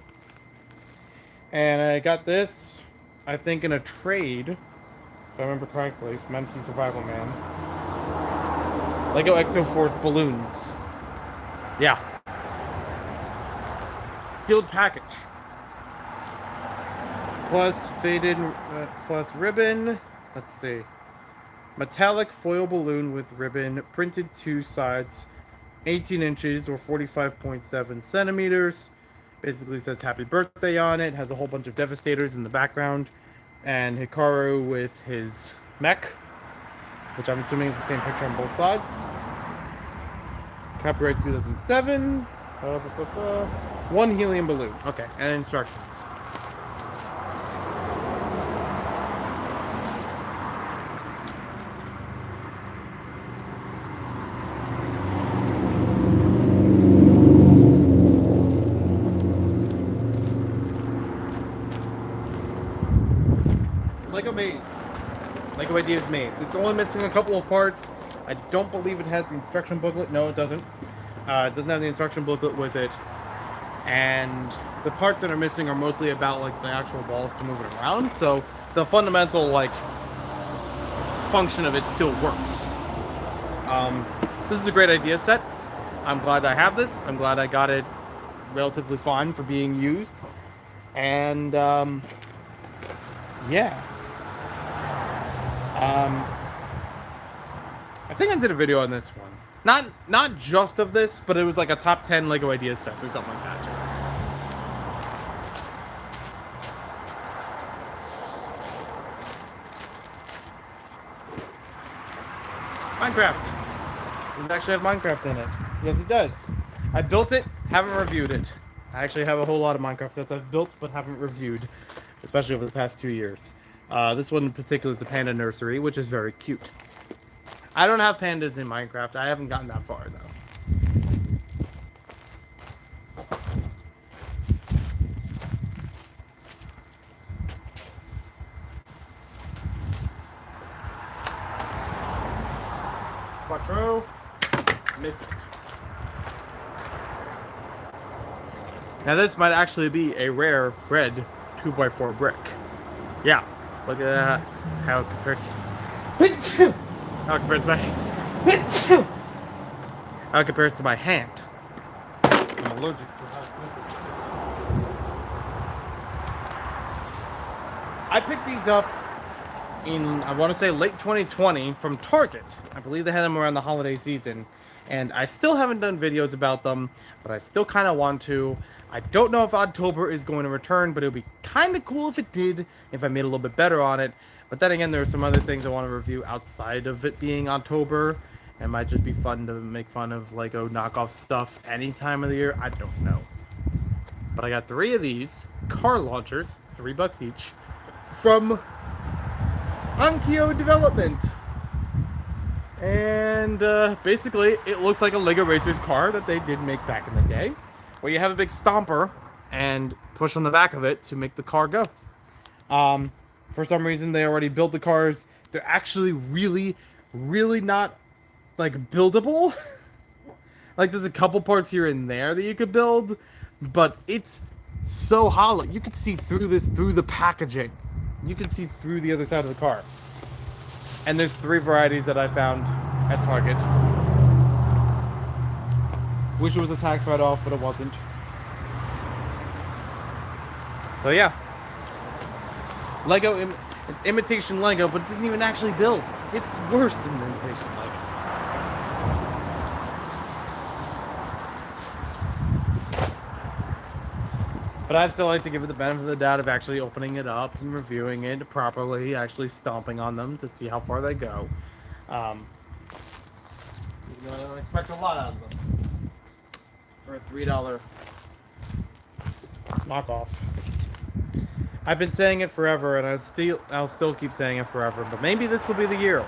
And I got this, I think, in a trade, if I remember correctly, from MC Survival Man. Lego Exo Force balloons. Yeah. Sealed package. Plus faded, plus ribbon. Let's see. Metallic foil balloon with ribbon, printed 2 sides, 18 inches or 45.7 centimeters. Basically says happy birthday on it. Has a whole bunch of Devastators in the background. And Hikaru with his mech, which I'm assuming is the same picture on both sides. Copyright 2007. 1 helium balloon. Okay, and instructions. Lego Maze. Lego Ideas Maze. It's only missing a couple of parts. I don't believe it has the instruction booklet. No, it doesn't. It doesn't have the instruction booklet with it. And the parts that are missing are mostly about, like, the actual balls to move it around. So the fundamental, like, function of it still works. This is a great idea set. I'm glad I have this. I'm glad I got it relatively fine for being used. And, yeah. I think I did a video on this one. Not just of this, but it was like a top 10 Lego Ideas sets or something like that. Minecraft. Does it actually have Minecraft in it? Yes, it does. I built it, haven't reviewed it. I actually have a whole lot of Minecraft sets I've built, but haven't reviewed, especially over the past 2 years. This one in particular is the Panda Nursery, which is very cute. I don't have pandas in Minecraft. I haven't gotten that far, though. Quattro. Missed it. Now this might actually be a rare red 2x4 brick. Yeah, look at that. How it compares to how it compares to my how it compares to my hand. I'm allergic to how good this is. I picked these up in, I want to say, late 2020 from Target. I believe they had them around the holiday season. And I still haven't done videos about them, but I still kind of want to. I don't know if October is going to return, but it would be kind of cool if it did, if I made a little bit better on it. But then again, there are some other things I want to review outside of it being October. It might just be fun to make fun of Lego knockoff stuff any time of the year. I don't know. But I got 3 of these car launchers, $3 each, from Onkyo Development. And basically, it looks like a Lego Racers car that they did make back in the day, where you have a big stomper and push on the back of it to make the car go. For some reason, they already built the cars. They're actually really, really not, like, buildable. Like, there's a couple parts here and there that you could build, but it's so hollow. You could see through this, through the packaging. You can see through the other side of the car. And there's 3 varieties that I found at Target. Wish it was a tax write-off, but it wasn't. So yeah. Lego, it's imitation Lego, but it doesn't even actually build. It's worse than imitation Lego. But I'd still like to give it the benefit of the doubt of actually opening it up and reviewing it properly, actually stomping on them to see how far they go. I don't expect a lot out of them for a $3 knockoff. I've been saying it forever, and I'll still keep saying it forever. But maybe this will be the year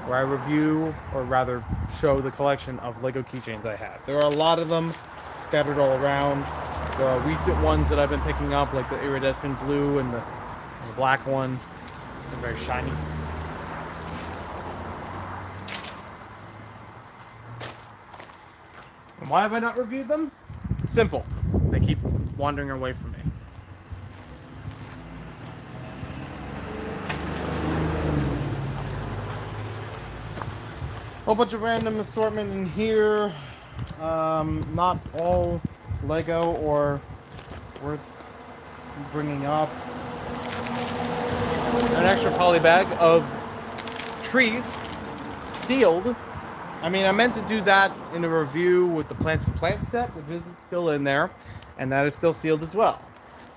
where I review, or rather, show the collection of Lego keychains I have. There are a lot of them scattered all around. There are recent ones that I've been picking up, like the iridescent blue and the black one. They're very shiny. And why have I not reviewed them? Simple. They keep wandering away from me. Whole bunch of random assortment in here. Not all Lego or worth bringing up. An extra poly bag of trees, sealed. I mean, I meant to do that in a review with the Plants for Plants set, which is still in there, and that is still sealed as well.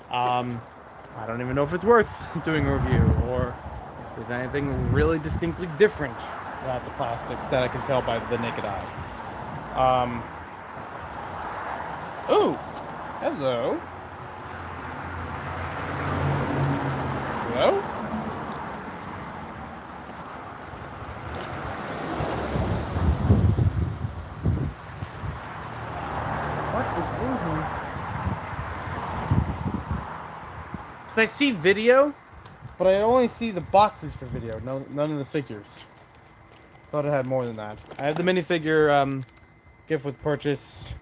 I don't even know if it's worth doing a review, or if there's anything really distinctly different about the plastics that I can tell by the naked eye. Oh, hello. Hello? What is in here? Because I see video, but I only see the boxes for video, none of the figures. Thought it had more than that. I have the minifigure gift with purchase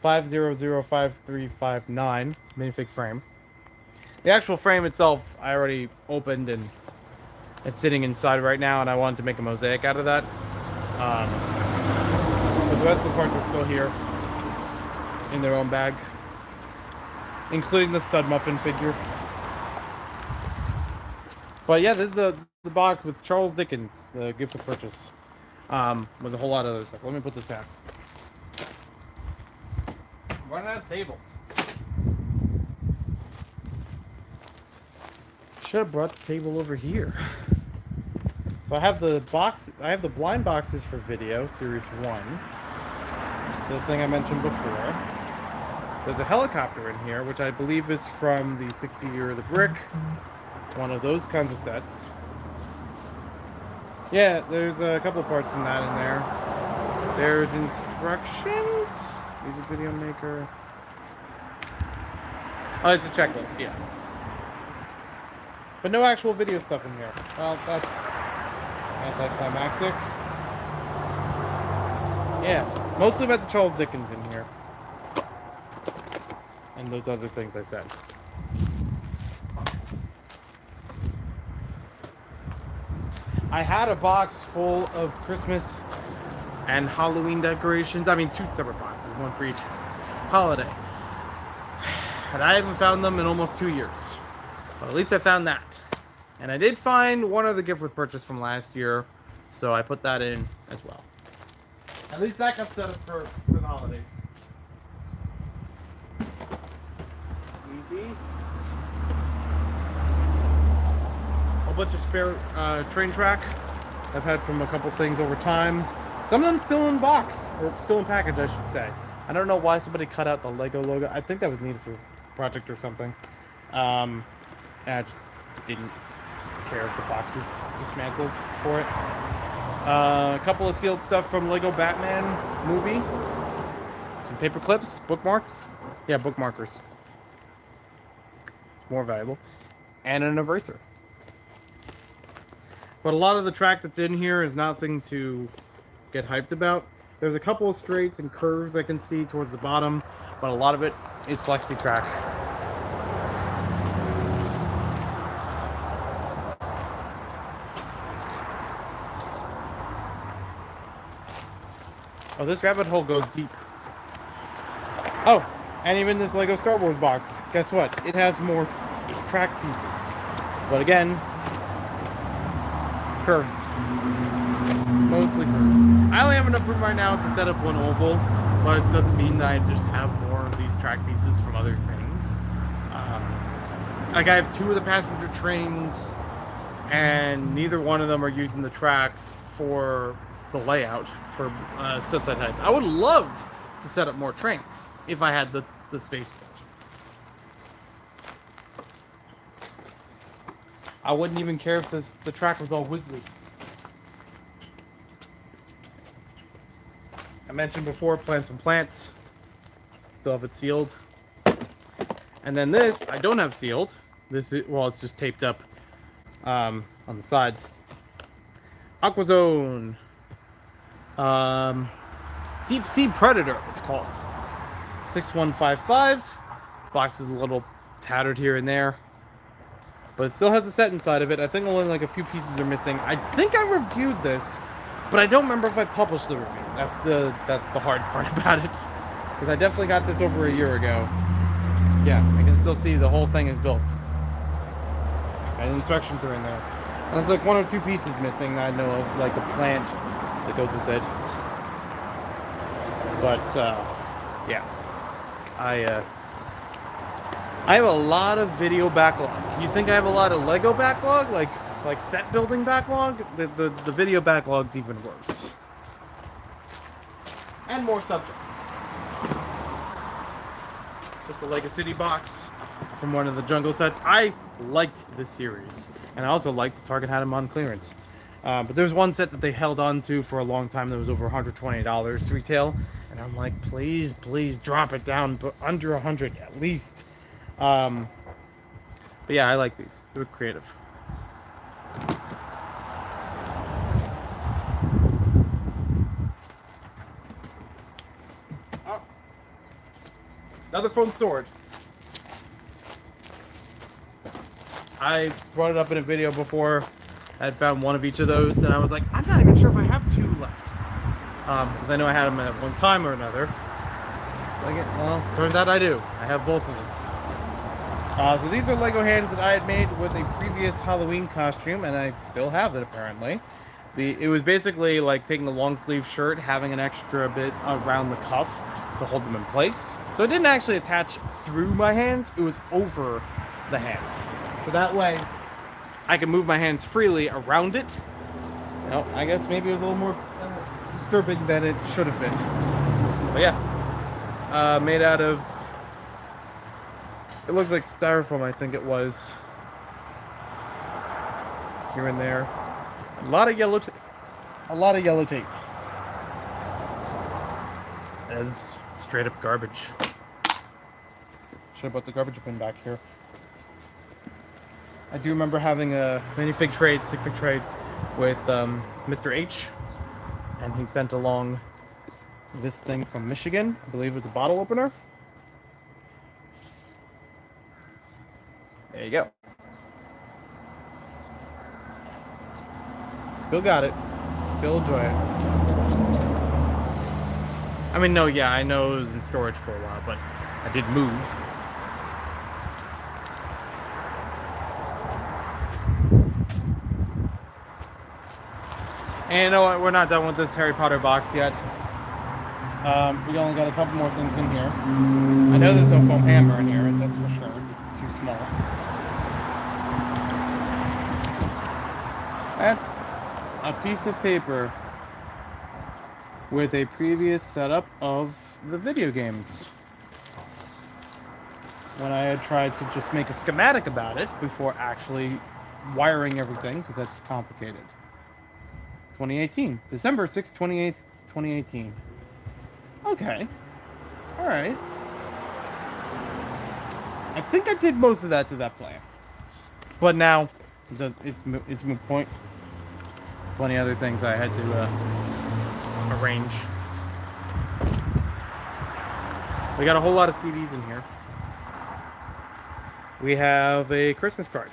5005359 minifig frame. The actual frame itself I already opened and it's sitting inside right now, and I wanted to make a mosaic out of that. But the rest of the parts are still here in their own bag, including the stud muffin figure. But yeah, this is the box with Charles Dickens, the gift of purchase, with a whole lot of other stuff. Let me put this down. I'm running out of tables. Should have brought the table over here. So I have the box. I have the blind boxes for video, series 1. The thing I mentioned before. There's a helicopter in here, which I believe is from the 60 Year of the Brick. One of those kinds of sets. Yeah, there's a couple parts from that in there. There's instructions. Music video maker. Oh, it's a checklist, yeah. But no actual video stuff in here. Well, that's anticlimactic. Yeah, mostly about the Charles Dickens in here. And those other things I said. I had a box full of Christmas and Halloween decorations. I mean, 2 separate boxes, one for each holiday. And I haven't found them in almost 2 years. But at least I found that. And I did find one other gift with purchase from last year, so I put that in as well. At least that got set up for the holidays. Easy. A bunch of spare train track I've had from a couple things over time. Some of them still in box, or still in package, I should say. I don't know why somebody cut out the Lego logo. I think that was needed for a project or something. And I just didn't care if the box was dismantled for it. A couple of sealed stuff from Lego Batman movie. Some paper clips, bookmarks. Yeah, bookmarkers. More valuable. And an eraser. But a lot of the track that's in here is nothing to get hyped about. There's a couple of straights and curves I can see towards the bottom, but a lot of it is flexi track. Oh, this rabbit hole goes deep. Oh, and even this Lego Star Wars box. Guess what? It has more track pieces. But again, curves. Mostly curves. I only have enough room right now to set up one oval, but it doesn't mean that I just have more of these track pieces from other things. Like I have 2 of the passenger trains, and neither one of them are using the tracks for the layout for stud side heights. I would love to set up more trains if I had the space for it. I wouldn't even care if the track was all wiggly. I mentioned before, Plants from Plants. Still have it sealed. And then this, I don't have sealed. This is, well, it's just taped up on the sides. Aquazone. Deep Sea Predator, it's called. 6155. Box is a little tattered here and there, but it still has a set inside of it. I think only like a few pieces are missing. I think I reviewed this, but I don't remember if I published the review. That's the hard part about it, because I definitely got this over a year ago. Yeah, I can still see the whole thing is built, and instructions are in there. And there's like 1 or 2 pieces missing that I know of, like the plant that goes with it. But yeah, I have a lot of video backlog. You think I have a lot of Lego backlog, like set building backlog? The video backlog's even worse, and more subjects. It's just a Lego City box from one of the Jungle sets. I liked this series, and I also liked the Target had them on clearance. But there's one set that they held on to for a long time that was over $120 retail, and I'm like, please drop it down, but under 100 at least. But yeah, I like these. They look creative. Oh. Another foam sword. I brought it up in a video before. I had found one of each of those, and I was like, I'm not even sure if I have 2 left. Because I know I had them at one time or another. Well, turns out I do. I have both of them. So these are Lego hands that I had made with a previous Halloween costume, and I still have it apparently. It was basically like taking a long sleeve shirt, having an extra bit around the cuff to hold them in place. So it didn't actually attach through my hands, it was over the hands. So that way, I can move my hands freely around it. Well, I guess maybe it was a little more disturbing than it should have been. But yeah, made out of, it looks like styrofoam, I think it was. Here and there. A lot of yellow tape. That's straight up garbage. Should have put the garbage bin back here. I do remember having a stick fig trade with Mr. H, and he sent along this thing from Michigan. I believe it's a bottle opener. There you go. Still got it. Still enjoy it. I mean, no, yeah, I know it was in storage for a while, but I did move. And you know what? We're not done with this Harry Potter box yet. We only got a couple more things in here. I know there's no foam hammer in here, that's for sure. It's too small. That's a piece of paper with a previous setup of the video games. When I had tried to just make a schematic about it before actually wiring everything, because that's complicated. 2018. December 6th, 28th, 2018. Okay. Alright. I think I did most of that to that plan. But now, it's moot point. There's plenty of other things I had to arrange. We got a whole lot of CDs in here. We have a Christmas card.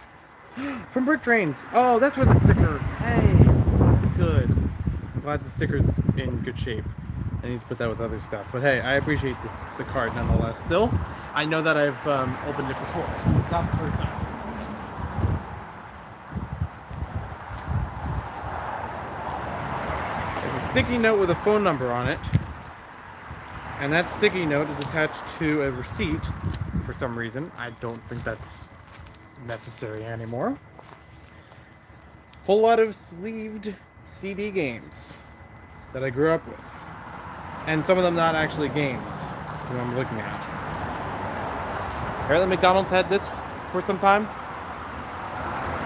From Brick Drains. Oh, that's where the sticker... Hey! Good. I'm glad the sticker's in good shape. I need to put that with other stuff. But hey, I appreciate the card nonetheless. Still, I know that I've opened it before. It's not the first time. There's a sticky note with a phone number on it. And that sticky note is attached to a receipt for some reason. I don't think that's necessary anymore. Whole lot of sleeved CD games that I grew up with. And some of them not actually games that I'm looking at. Apparently McDonald's had this for some time.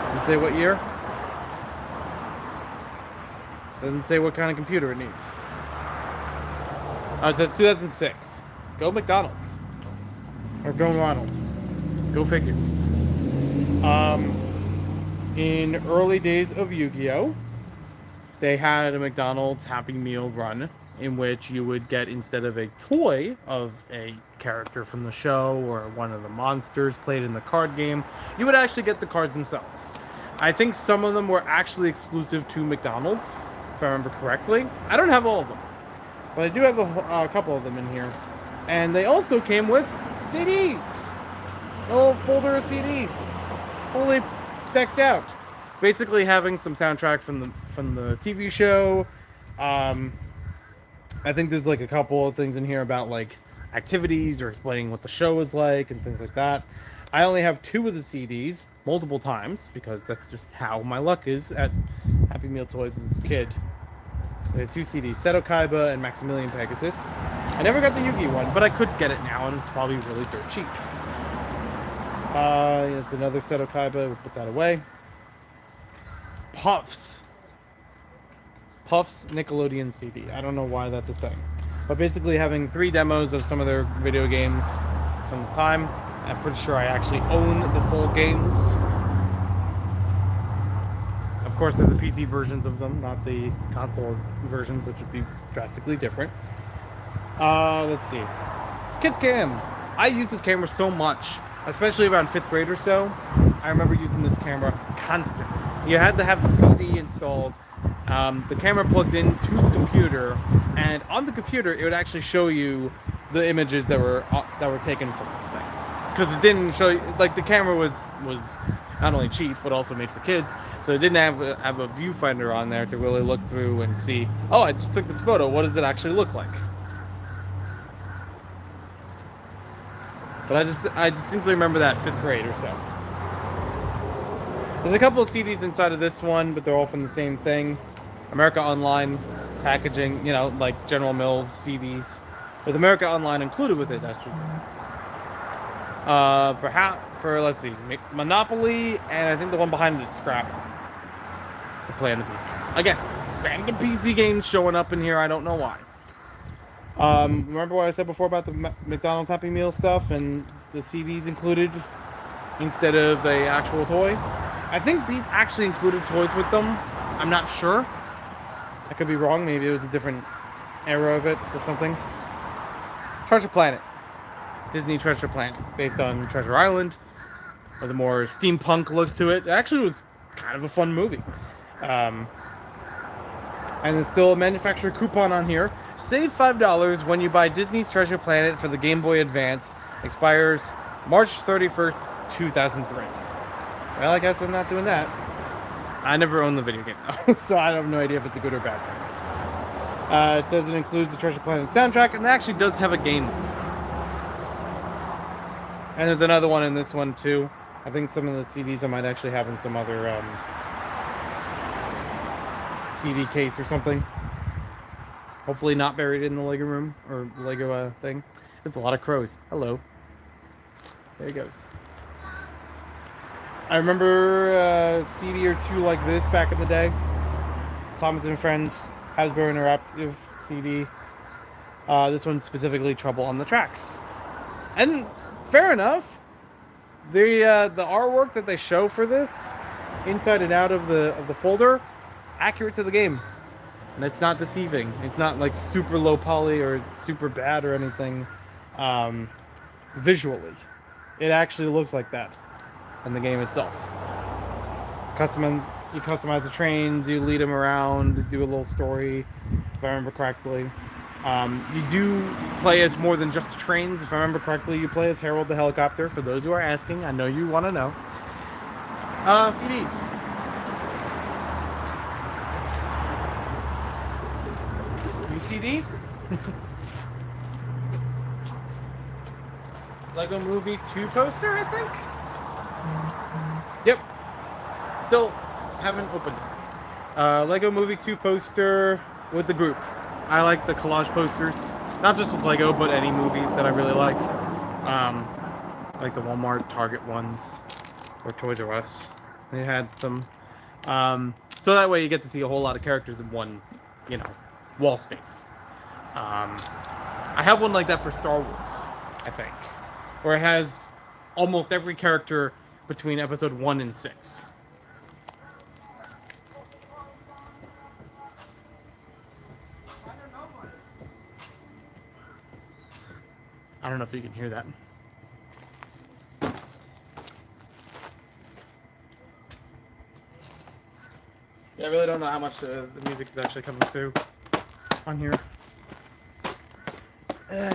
Doesn't say what year. Doesn't say what kind of computer it needs. Oh, it says 2006. Go McDonald's. Or go Ronald. Go figure. In early days of Yu-Gi-Oh! They had a McDonald's Happy Meal run in which you would get, instead of a toy of a character from the show or one of the monsters played in the card game, you would actually get the cards themselves. I think some of them were actually exclusive to McDonald's, if I remember correctly. I don't have all of them, but I do have a couple of them in here. And they also came with CDs. A little folder of CDs. Fully decked out. Basically having some soundtrack from the TV show. I think there's like a couple of things in here about like activities or explaining what the show is like and things like that. I only have 2 of the CDs multiple times because that's just how my luck is at Happy Meal toys as a kid. I had 2 CDs, Seto Kaiba and Maximilian Pegasus. I never got the Yu-Gi one, but I could get it now and it's probably really dirt cheap. It's another Seto Kaiba, we'll put that away. Puffs Nickelodeon CD. I don't know why that's a thing. But basically having 3 demos of some of their video games from the time. I'm pretty sure I actually own the full games. Of course, they're the PC versions of them, not the console versions, which would be drastically different. Let's see. Kids Cam. I use this camera so much, especially around 5th grade or so. I remember using this camera constantly. You had to have the CD installed, the camera plugged into the computer, and on the computer it would actually show you the images that were taken from this thing. Because it didn't show you, like, the camera was not only cheap but also made for kids, so it didn't have a viewfinder on there to really look through and see, oh, I just took this photo, what does it actually look like? But I distinctly remember that 5th grade or so. There's a couple of CDs inside of this one, but they're all from the same thing. America Online packaging, you know, like General Mills CDs. With America Online included with it, I should say. For let's see, Monopoly, and I think the one behind it is Scrabble. To play on the PC. Again, random PC games showing up in here, I don't know why. Remember what I said before about the McDonald's Happy Meal stuff and the CDs included instead of a actual toy? I think these actually included toys with them. I'm not sure. I could be wrong. Maybe it was a different era of it or something. Treasure Planet. Disney Treasure Planet. Based on Treasure Island. With a more steampunk look to it. It actually was kind of a fun movie. And there's still a manufacturer coupon on here. Save $5 when you buy Disney's Treasure Planet for the Game Boy Advance. Expires March 31st, 2003. Well, I guess I'm not doing that. I never owned the video game, though, so I have no idea if it's a good or bad thing. It says it includes the Treasure Planet soundtrack, and it actually does have a game. And there's another one in this one, too. I think some of the CDs I might actually have in some other CD case or something. Hopefully not buried in the Lego room or Lego thing. There's a lot of crows. Hello. There he goes. I remember a CD or two like this back in the day. Thomas and Friends, Hasbro Interactive CD. This one's specifically Trouble on the Tracks. And fair enough. The artwork that they show for this, inside and out of the folder, accurate to the game. And it's not deceiving. It's not like super low poly or super bad or anything visually. It actually looks like that in the game itself. You customize the trains, you lead them around, do a little story, if I remember correctly. You do play as more than just trains. If I remember correctly, you play as Harold the Helicopter. For those who are asking, I know you want to know. CDs. You see these? Lego Movie 2 poster, I think? Yep. Still haven't opened it. Lego Movie 2 poster with the group. I like the collage posters. Not just with Lego, but any movies that I really like. Like the Walmart, Target ones. Or Toys R Us. They had some. So that way you get to see a whole lot of characters in one, wall space. I have one like that for Star Wars, I think. Where it has almost every character between episode 1 and 6. I don't know if you can hear that. Yeah, I really don't know how much the music is actually coming through on here.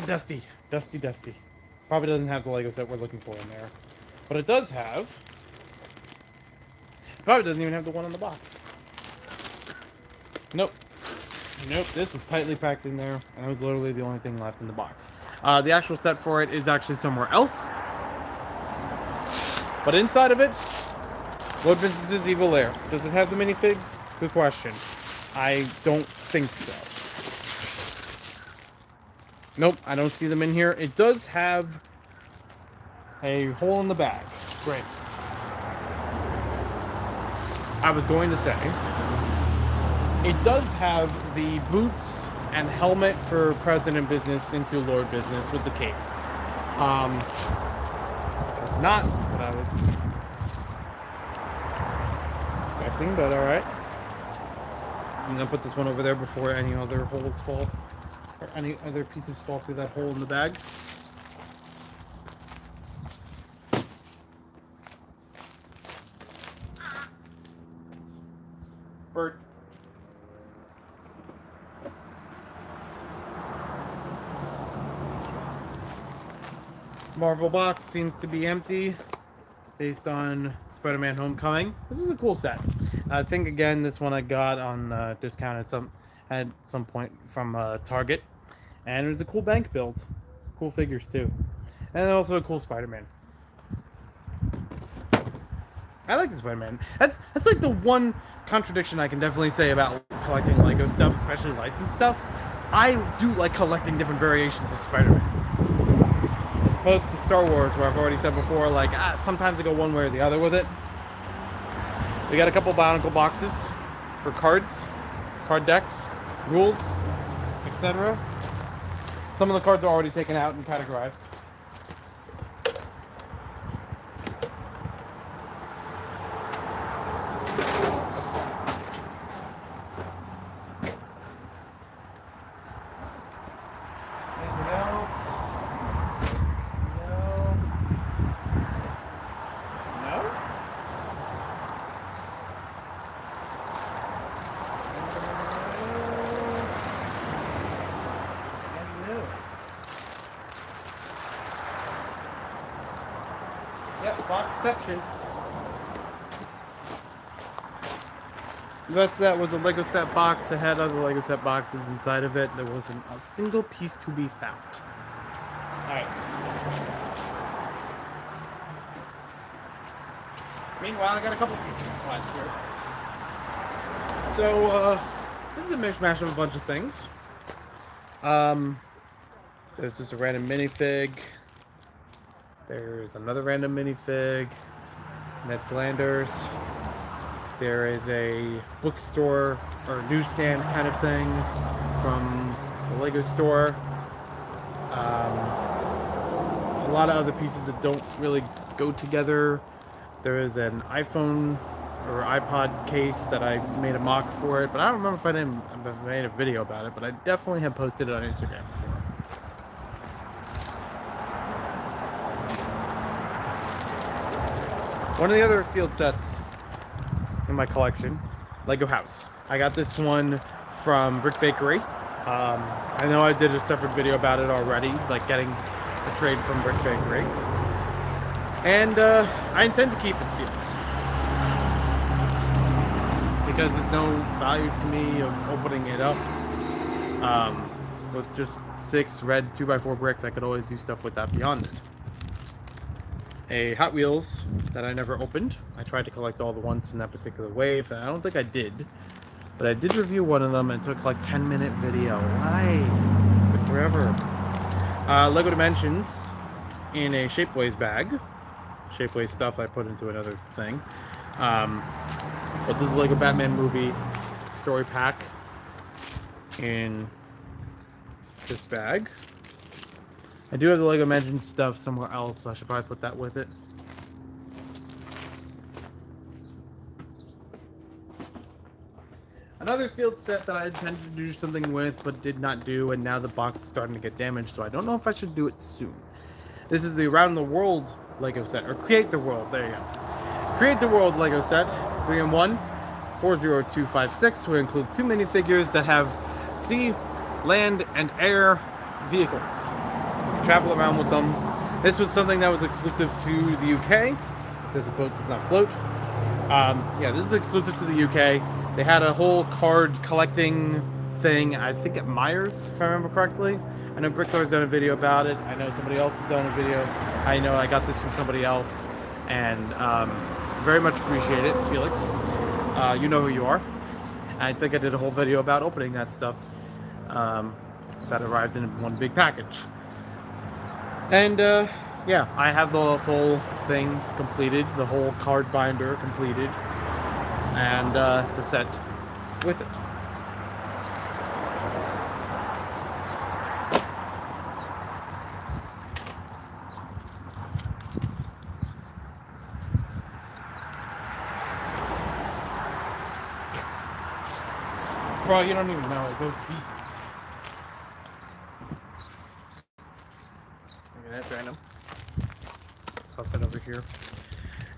Dusty. Probably doesn't have the Legos that we're looking for in there. But it does have... Probably doesn't even have the one in the box. Nope, this is tightly packed in there. And it was literally the only thing left in the box. The actual set for it is actually somewhere else. But inside of it, Lord Business's Evil Lair. Does it have the minifigs? Good question. I don't think so. Nope, I don't see them in here. It does have a hole in the bag. Great. I was going to say, it does have the boots and helmet for President Business into Lord Business with the cape. That's not what I was expecting, but alright. I'm gonna put this one over there before any other holes fall. Or any other pieces fall through that hole in the bag. Bird. Marvel box seems to be empty based on Spider-Man Homecoming. This is a cool set. I think, again, this one I got on discount at some point from Target. And it was a cool bank build. Cool figures, too. And also a cool Spider-Man. I like the Spider-Man. That's like the one contradiction I can definitely say about collecting Lego stuff, especially licensed stuff. I do like collecting different variations of Spider-Man. As opposed to Star Wars, where I've already said before, like, sometimes I go one way or the other with it. We got a couple Bionicle boxes for cards, card decks, rules, etc. Some of the cards are already taken out and categorized. Anything else? No. No? Boxception. The rest of that was a Lego set box. It had other Lego set boxes inside of it. There wasn't a single piece to be found. Alright. Meanwhile, I got a couple pieces to find here. So, this is a mishmash of a bunch of things. There's just a random minifig. There's another random minifig. Ned Flanders. There is a bookstore or newsstand kind of thing from the Lego store. A lot of other pieces that don't really go together. There is an iPhone or iPod case that I made a mock for it, but I don't remember if I made a video about it, but I definitely have posted it on Instagram before. One of the other sealed sets in my collection, Lego House. I got this one from Brick Bakery. I know I did a separate video about it already, like getting the trade from Brick Bakery. And I intend to keep it sealed. Because there's no value to me of opening it up. With just 6 red 2x4 bricks, I could always do stuff with that beyond it. A Hot Wheels that I never opened. I tried to collect all the ones in that particular wave, and I don't think I did. But I did review one of them, and it took like 10-minute video. Why? It took forever. Lego Dimensions in a Shapeways bag. Shapeways stuff I put into another thing. But this is Lego Batman movie story pack in this bag. I do have the Lego Dimensions stuff somewhere else, so I should probably put that with it. Another sealed set that I intended to do something with, but did not do, and now the box is starting to get damaged, so I don't know if I should do it soon. This is the Around the World Lego set, or Create the World, there you go. Create the World Lego set, 3-in-1, 40256, which includes 2 minifigures that have sea, land, and air vehicles. Travel around with them. This was something that was exclusive to the UK. It says the boat does not float. Yeah, this is exclusive to the UK. They had a whole card collecting thing, I think at Myers, if I remember correctly. I know Brickstore's done a video about it. I know somebody else has done a video. I know I got this from somebody else. And very much appreciate it, Felix. You know who you are. I think I did a whole video about opening that stuff that arrived in one big package. And yeah, I have the full thing completed, the whole card binder completed, and the set with it. Bro, you don't even know, it goes deep. That's random. Toss that over here.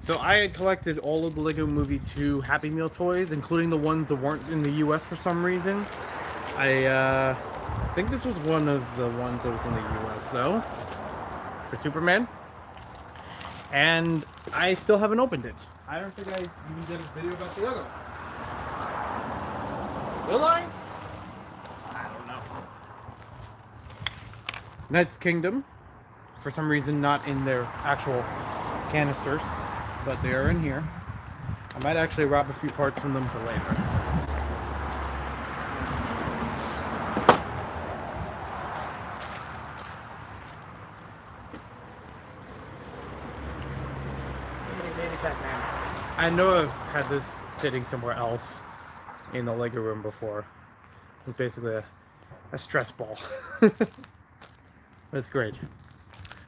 So I had collected all of the Lego Movie 2 Happy Meal toys, including the ones that weren't in the US for some reason. I think this was one of the ones that was in the US though, for Superman. And I still haven't opened it. I don't think I even did a video about the other ones. Will I? I don't know. Knight's Kingdom. For some reason not in their actual canisters, but they are in here. I might actually wrap a few parts from them for later. I know I've had this sitting somewhere else in the Lego room before. It's basically a stress ball. But it's great.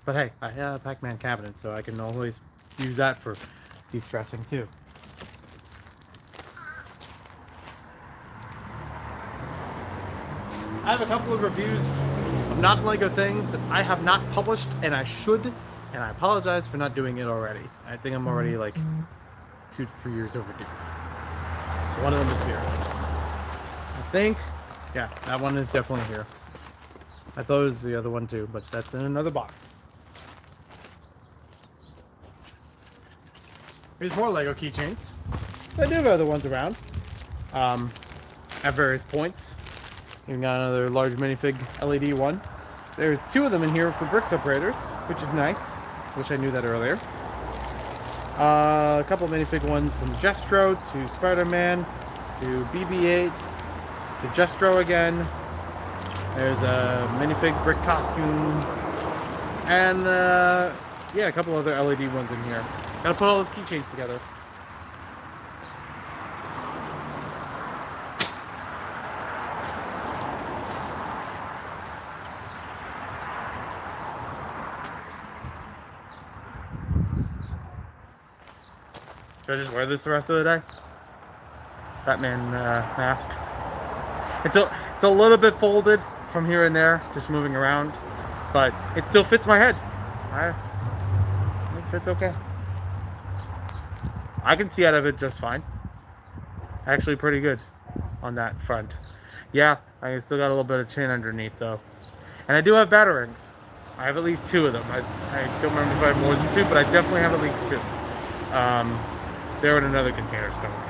But hey, I have a Pac-Man cabinet, so I can always use that for de-stressing too. I have a couple of reviews of non-Lego things that I have not published, and I should, and I apologize for not doing it already. I think I'm already like 2 to 3 years overdue. So one of them is here. I think, yeah, that one is definitely here. I thought it was the other one too, but that's in another box. There's more Lego keychains. I do have other ones around. At various points. Even got another large minifig LED one. There's 2 of them in here for brick separators, which is nice. Wish I knew that earlier. A couple of minifig ones from Jestro to Spider-Man to BB-8 to Jestro again. There's a minifig brick costume. And yeah, a couple other LED ones in here. Gotta put all those keychains together. Should I just wear this the rest of the day? Batman mask. It's a little bit folded from here and there, just moving around, but it still fits my head. It fits okay. I can see out of it just fine. Actually pretty good on that front. Yeah, I still got a little bit of chin underneath though. And I do have batarangs. I have at least 2 of them. I don't remember if I have more than 2, but I definitely have at least 2. They're in another container somewhere else.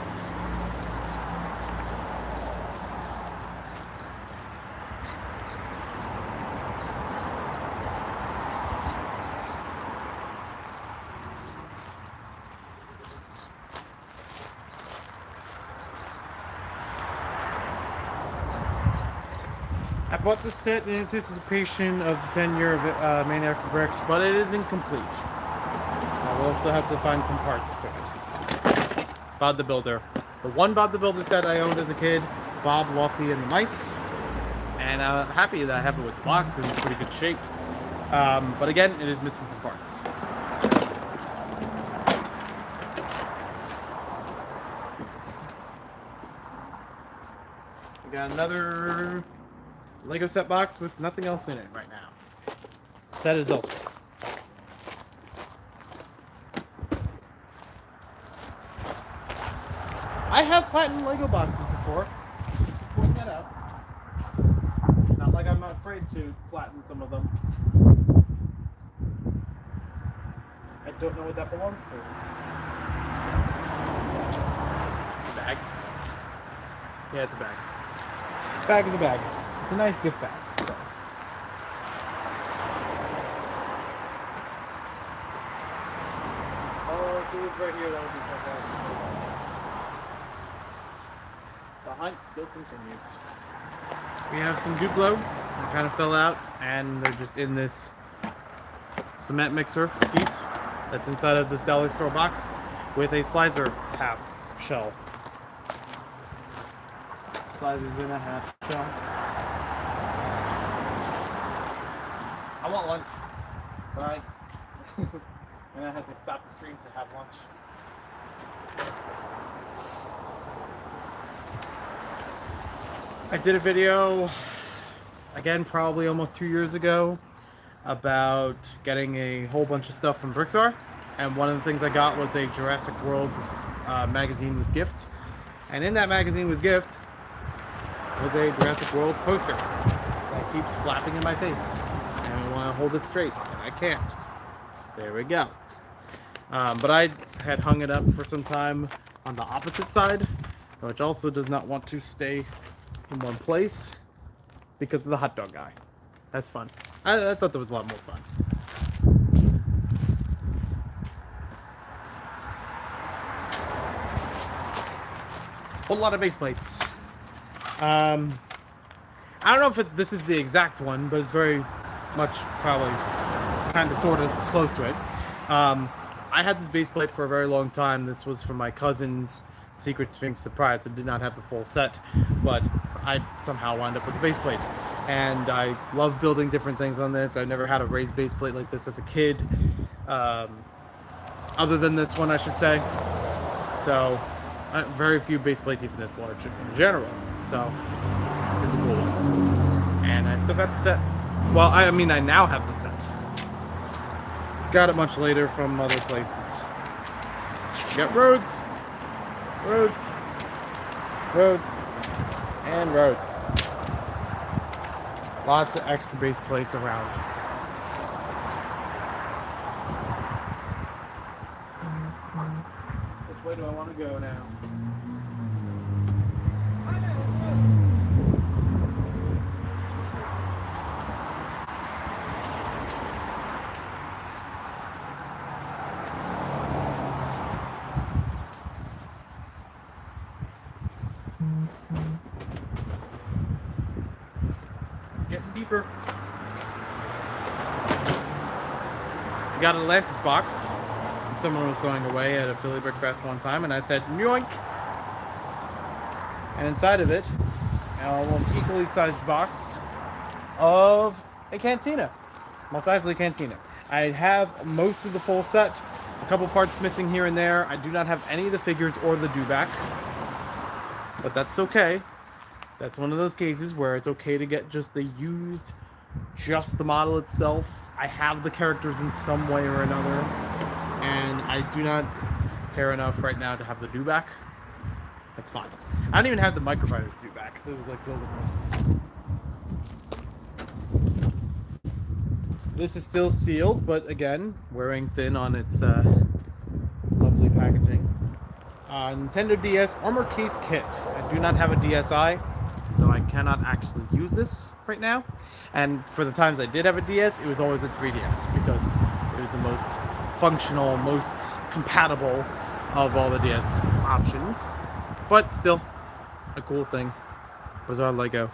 I bought this set in anticipation of the 10-year Maniac for Bricks, but it is incomplete. So we'll still have to find some parts to it. Bob the Builder. The one Bob the Builder set I owned as a kid, Bob, Lofty, and the Mice. And I'm happy that I have it with the box. It's in pretty good shape. But again, it is missing some parts. We got another Lego set box with nothing else in it right now. Set is elsewhere. I have flattened Lego boxes before. Just point that out. Not like I'm not afraid to flatten some of them. I don't know what that belongs to. Just a bag. Yeah, it's a bag. Bag is a bag. It's a nice gift bag. So. Oh, if it was right here, that would be fantastic. The hunt still continues. We have some Duplo that kind of fell out, and they're just in this cement mixer piece that's inside of this dollar store box with a slicer half shell. Slicers in a half shell. I want lunch. Alright. And I have to stop the stream to have lunch. I did a video, again, probably almost 2 years ago, about getting a whole bunch of stuff from Brickstar. And one of the things I got was a Jurassic World magazine with gift. And in that magazine with gift was a Jurassic World poster that keeps flapping in my face. And I want to hold it straight, and I can't. There we go. But I had hung it up for some time on the opposite side, which also does not want to stay in one place because of the hot dog guy. That's fun. I thought that was a lot more fun. Whole lot of base plates. I don't know if this is the exact one, but it's very much probably kind of sort of close to it. I had this base plate for a very long time. This was from my cousin's Secret Sphinx surprise. I did not have the full set, but I somehow wound up with the base plate. And I love building different things on this. I never had a raised base plate like this as a kid. Other than this one, I should say. So, very few base plates even this large in general. So, it's a cool one. And I still got the set. Well, I mean, I now have the set. Got it much later from other places. You got roads, roads, roads, and roads. Lots of extra base plates around. go now. Getting deeper. I got an Atlantis box. Someone was throwing away at a Philly Brick Fest one time, and I said, "Yoink!" And inside of it, an almost equally sized box of a cantina, Mos Eisley cantina. I have most of the full set. A couple parts missing here and there. I do not have any of the figures or the dewback, but that's okay. That's one of those cases where it's okay to get just the used, just the model itself. I have the characters in some way or another, and I do not care enough right now to have the dewback. That's fine. I don't even have the Microfighters dewback. It was like buildable. This is still sealed, but again, wearing thin on its lovely packaging. Nintendo DS Armor Case Kit. I do not have a DSi, so I cannot actually use this right now. And for the times I did have a DS, it was always a 3DS because it was the most functional, most compatible of all the DS options. But still, a cool thing. Bizarre Lego.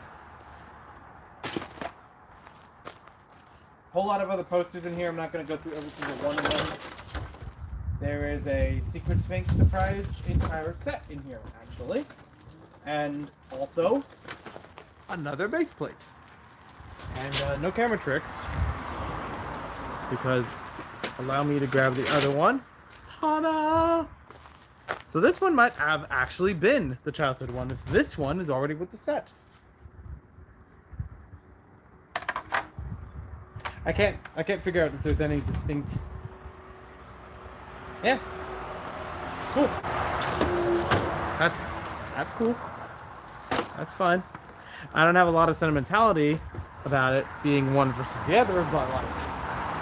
Whole lot of other posters in here. I'm not going to go through every single one of them. There is a Secret Sphinx surprise entire set in here, actually. And also, another base plate. And no camera tricks. Because, allow me to grab the other one. Ta-da! So this one might have actually been the childhood one, if this one is already with the set. I can't figure out if there's any distinct... Yeah. Cool. That's cool. That's fine. I don't have a lot of sentimentality about it being one versus the other, but like,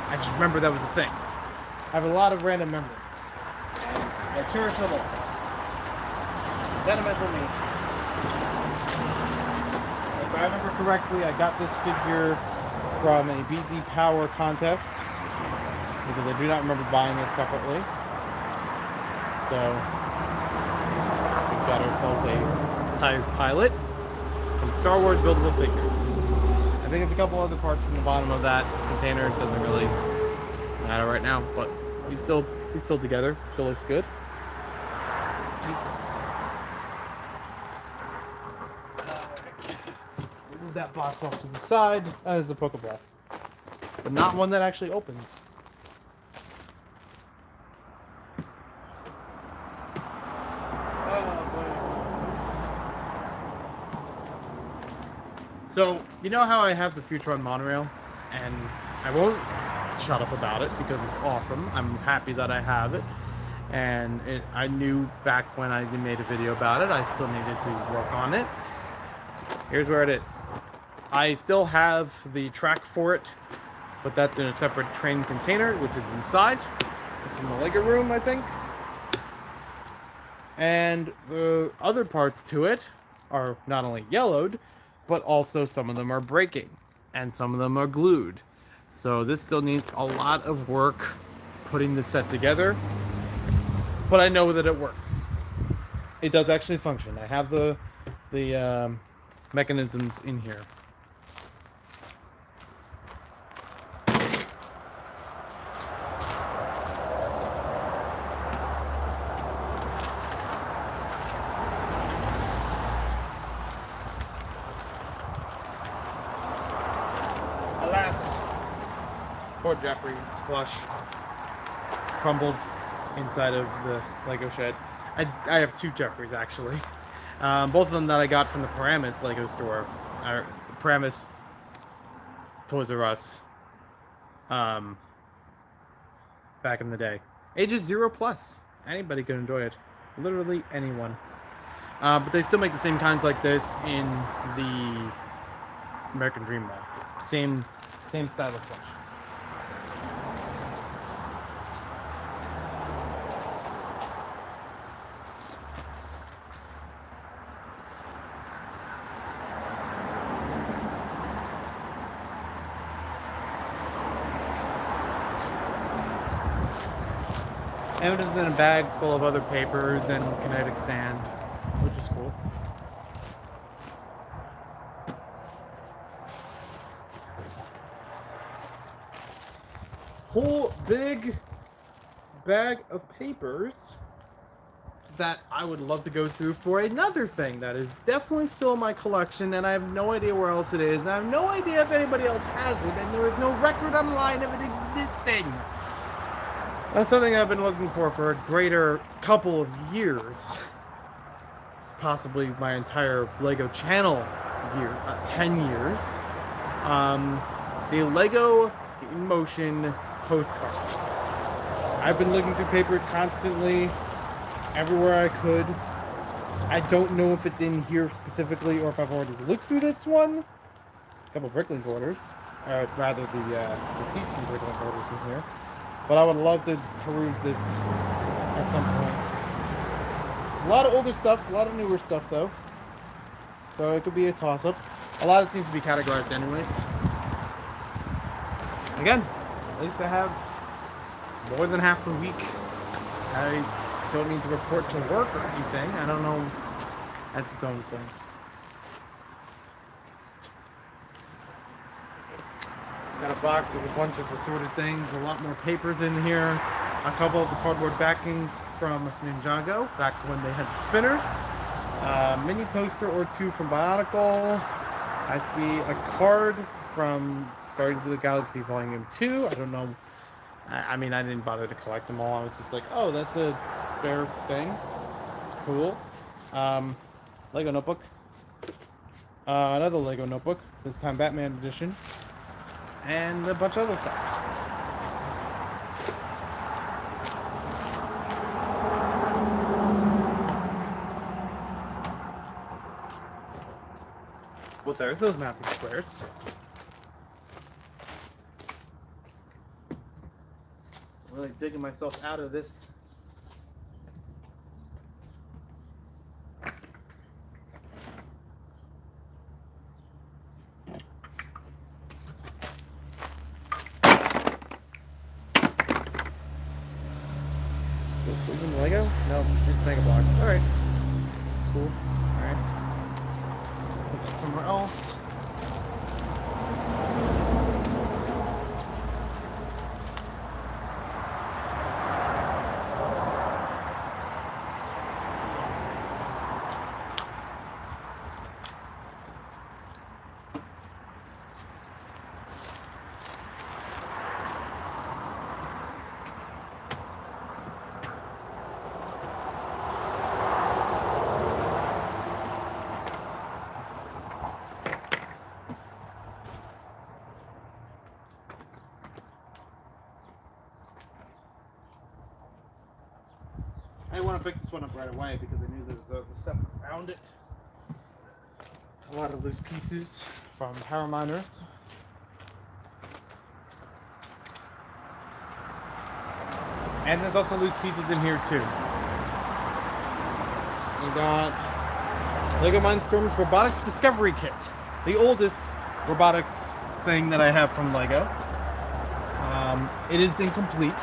I just remember that was a thing. I have a lot of random memories. And I cherish them all. Sentimental me. If I remember correctly, I got this figure from a BZ Power contest because I do not remember buying it separately. So we've got ourselves a TIE pilot from Star Wars Buildable Figures. I think there's a couple other parts in the bottom of that container. It doesn't really matter right now, but he's still together. Still looks good. Move that box off to the side as a Pokeball, but not one that actually opens. So, you know how I have the Futron monorail, and I won't shut up about it because it's awesome. I'm happy that I have it, and I knew back when I made a video about it, I still needed to work on it. Here's where it is. I still have the track for it, but that's in a separate train container, which is inside. It's in the Lego room, I think. And the other parts to it are not only yellowed, but also some of them are breaking, and some of them are glued. So this still needs a lot of work putting the set together, but I know that it works. It does actually function. I have the mechanisms in here. Poor Jeffrey plush crumbled inside of the Lego shed. I have two Jeffreys actually. Both of them that I got from the Paramus Lego store. The Paramus Toys R Us. Back in the day. Ages 0+. Anybody could enjoy it. Literally anyone. But they still make the same kinds like this in the American Dream Mall. Same style of plushes. And it is in a bag full of other papers and kinetic sand, which is cool. Whole big bag of papers that I would love to go through for another thing that is definitely still in my collection, and I have no idea where else it is, and I have no idea if anybody else has it, and there is no record online of it existing. That's something I've been looking for a greater couple of years. Possibly my entire LEGO channel year, 10 years. The LEGO in Motion postcard. I've been looking through papers constantly, everywhere I could. I don't know if it's in here specifically or if I've already looked through this one. A couple of Bricklink orders. Rather, the seats from Bricklink orders in here. But I would love to peruse this at some point. A lot of older stuff, a lot of newer stuff though. So it could be a toss-up. A lot of it seems to be categorized anyways. Again, at least I have more than half the week. I don't need to report to work or anything. I don't know. That's its own thing. Got a box with a bunch of assorted things, a lot more papers in here, a couple of the cardboard backings from Ninjago, back to when they had the spinners, a mini poster or two from Bionicle. I see a card from Guardians of the Galaxy Volume 2. I don't know. I mean, I didn't bother to collect them all. I was just like, oh, that's a spare thing. Cool. Lego notebook. Another Lego notebook. This time Batman edition. And a bunch of other stuff. Well, there's those mounting squares. Really digging myself out of this. Is this even Lego? No, it's Mega Blocks. Alright. Cool. Alright. Put that somewhere else. I didn't want to pick this one up right away because I knew there was other stuff around it. A lot of loose pieces from Power Miners. And there's also loose pieces in here too. We got LEGO Mindstorm's Robotics Discovery Kit. The oldest robotics thing that I have from LEGO. It is incomplete.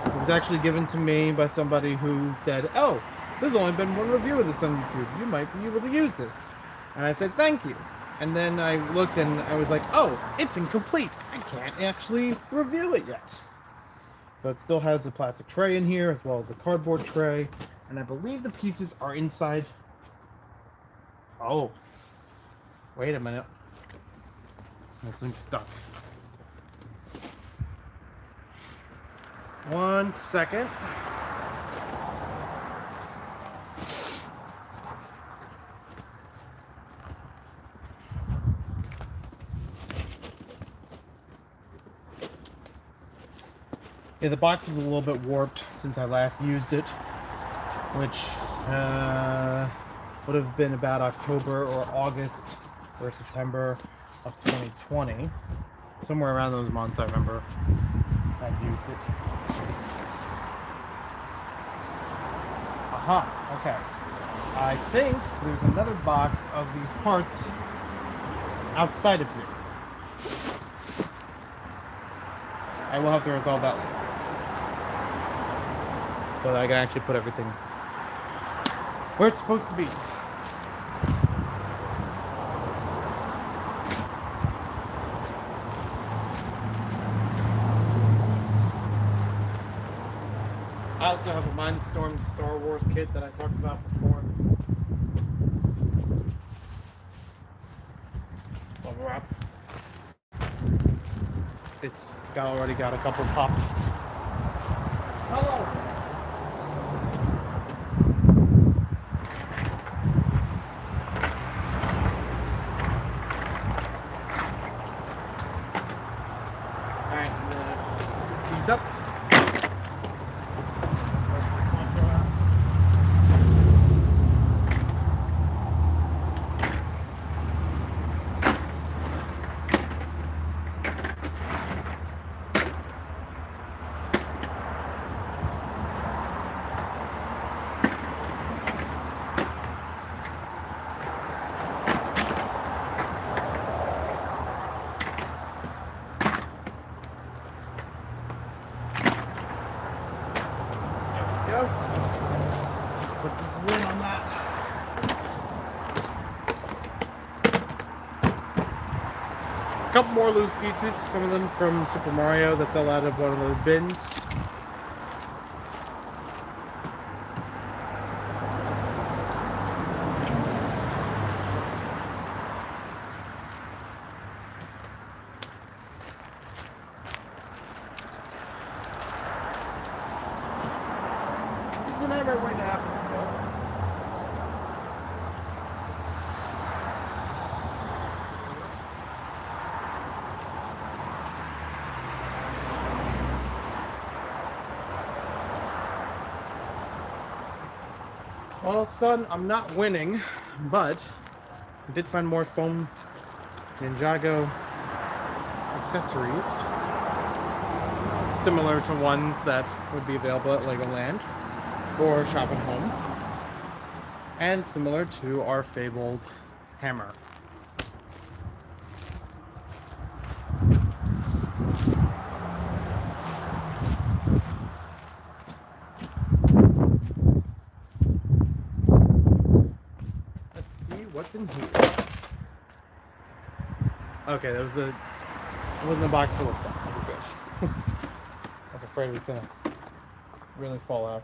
It was actually given to me by somebody who said, oh, there's only been one review of this on YouTube. You might be able to use this. And I said, thank you. And then I looked and I was like, oh, it's incomplete. I can't actually review it yet. So it still has a plastic tray in here as well as a cardboard tray. And I believe the pieces are inside. Oh. Wait a minute. This thing's stuck. 1 second. Yeah, the box is a little bit warped since I last used it, which would have been about October or August or September of 2020. Somewhere around those months I remember I used it. Aha, okay. I think there's another box of these parts outside of here. I will have to resolve that later. so that I can actually put everything where it's supposed to be. I also have a Mindstorm Star Wars kit that I talked about before. Bubble wrap. It's already got a couple popped. Hello. All right, I'm gonna scoop these up. Put the lid on that. A couple more loose pieces, some of them from Super Mario that fell out of one of those bins. This is never going to happen still. Well, son, I'm not winning, but I did find more foam Ninjago accessories, similar to ones that would be available at Legoland or Shop and Home, and similar to our fabled hammer. What's in here? Okay, it wasn't a box full of stuff. That was good. I was afraid it was gonna really fall out.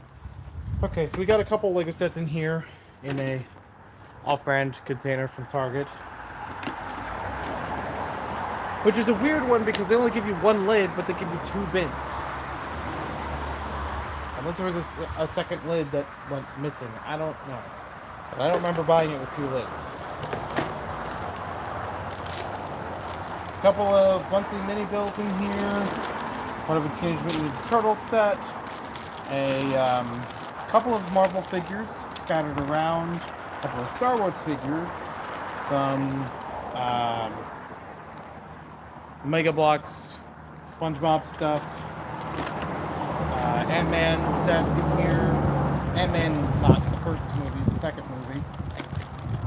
Okay, so we got a couple Lego sets in here in a off-brand container from Target, which is a weird one because they only give you one lid, but they give you two bins. Unless there was a second lid that went missing. I don't know. But I don't remember buying it with two lids. A couple of monthly mini builds in here. One of a Teenage Mutant Ninja Turtles set. A couple of Marvel figures scattered around. A couple of Star Wars figures. Some Mega Bloks, SpongeBob stuff. Ant-Man set in here. Ant-Man, not the first movie, the second movie.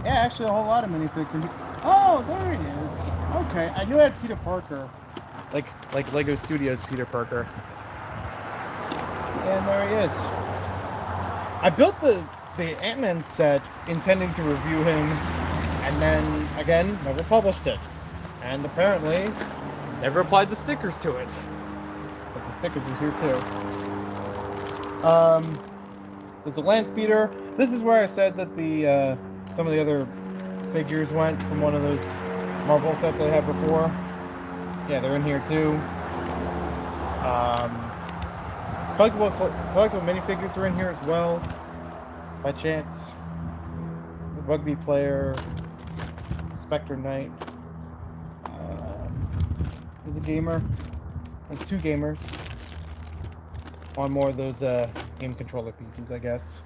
Yeah, actually a whole lot of minifigs in here. Oh, there it is. Okay, I knew I had Peter Parker. Like Lego Studios Peter Parker. And there he is. I built the Ant-Man set intending to review him, and then, again, never published it. And apparently, never applied the stickers to it. But the stickers are here too. There's a Landspeeder. This is where I said that the some of the other figures went from one of those Marvel sets I had before. Yeah, they're in here too. Collectible minifigures are in here as well. By chance. The Rugby Player. Spectre Knight. There's a gamer. There's two gamers. One more of those game controller pieces, I guess.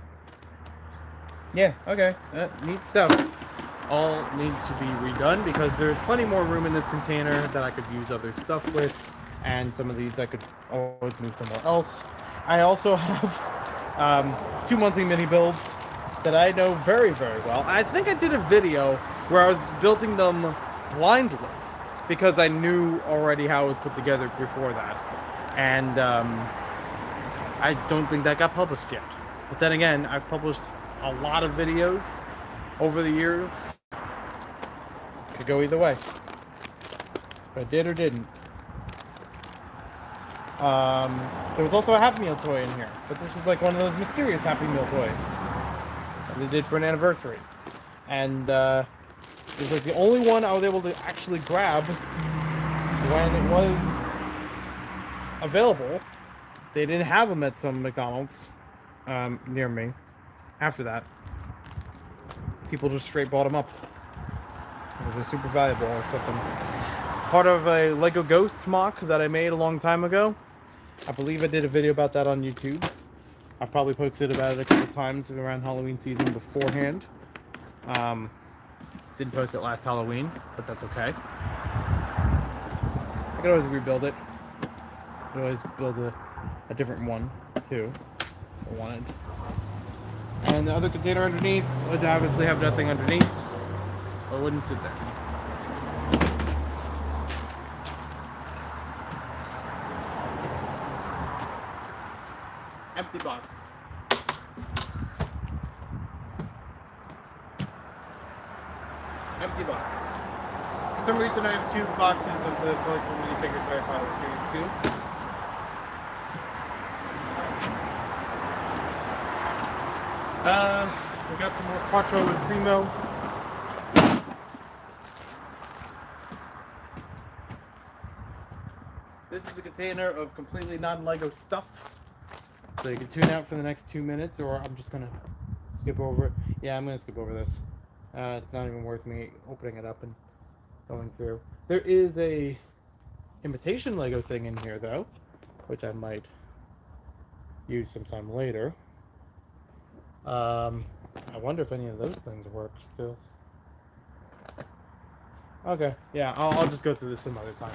Yeah, okay. Neat stuff. All need to be redone because there's plenty more room in this container that I could use other stuff with, and some of these I could always move somewhere else. I also have two monthly mini builds that I know very, very well. I think I did a video where I was building them blindly because I knew already how it was put together before that. And I don't think that got published yet. But then again, I've published a lot of videos over the years. Could go either way. If I did or didn't. There was also a Happy Meal toy in here, but this was like one of those mysterious Happy Meal toys that they did for an anniversary. And it was like the only one I was able to actually grab when it was available. They didn't have them at some McDonald's near me. After that, people just straight bought them up because they're super valuable or something. Part of a Lego Ghost mock that I made a long time ago. I believe I did a video about that on YouTube. I've probably posted about it a couple times around Halloween season beforehand. Didn't post it last Halloween, but that's okay. I could always rebuild it. I could always build a different one, too, if I wanted. And the other container underneath would obviously have nothing underneath, or wouldn't sit there. Empty box. Empty box. For some reason, I have two boxes of the collectible minifigures Harry Potter Series 2. We got some more Quattro and Primo. This is a container of completely non-Lego stuff. So you can tune out for the next 2 minutes, or I'm just gonna skip over it. Yeah, I'm gonna skip over this. It's not even worth me opening it up and going through. There is a imitation Lego thing in here, though, which I might use sometime later. I wonder if any of those things work still. Okay, yeah, I'll just go through this some other time.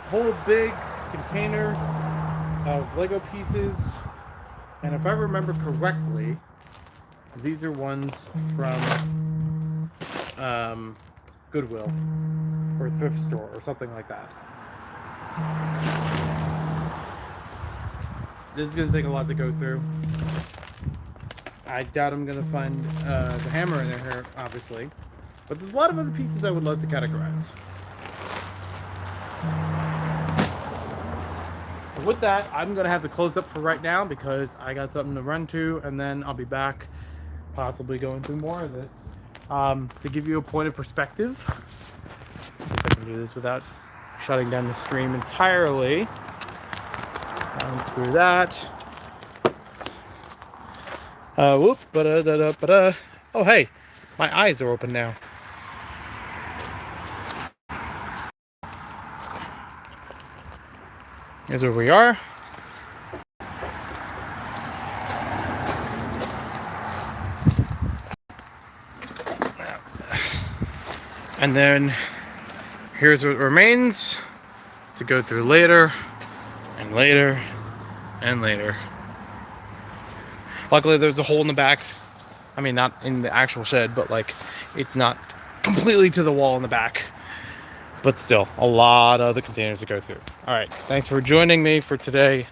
Whole big container of Lego pieces, and if I remember correctly, these are ones from Goodwill or thrift store or something like that. This is gonna take a lot to go through. I doubt I'm gonna find the hammer in here, obviously, but there's a lot of other pieces I would love to categorize. So with that, I'm going to have to close up for right now because I got something to run to, and then I'll be back possibly going through more of this. To give you a point of perspective, let's see if I can do this without shutting down the stream entirely. Unscrew that. Whoop, ba-da-da-da-ba-da. Oh, hey, my eyes are open now. Here's where we are. And then here's what remains to go through later and later and later. Luckily there's a hole in the back. I mean, not in the actual shed, but like it's not completely to the wall in the back. But still, a lot of other containers to go through. All right, thanks for joining me for today.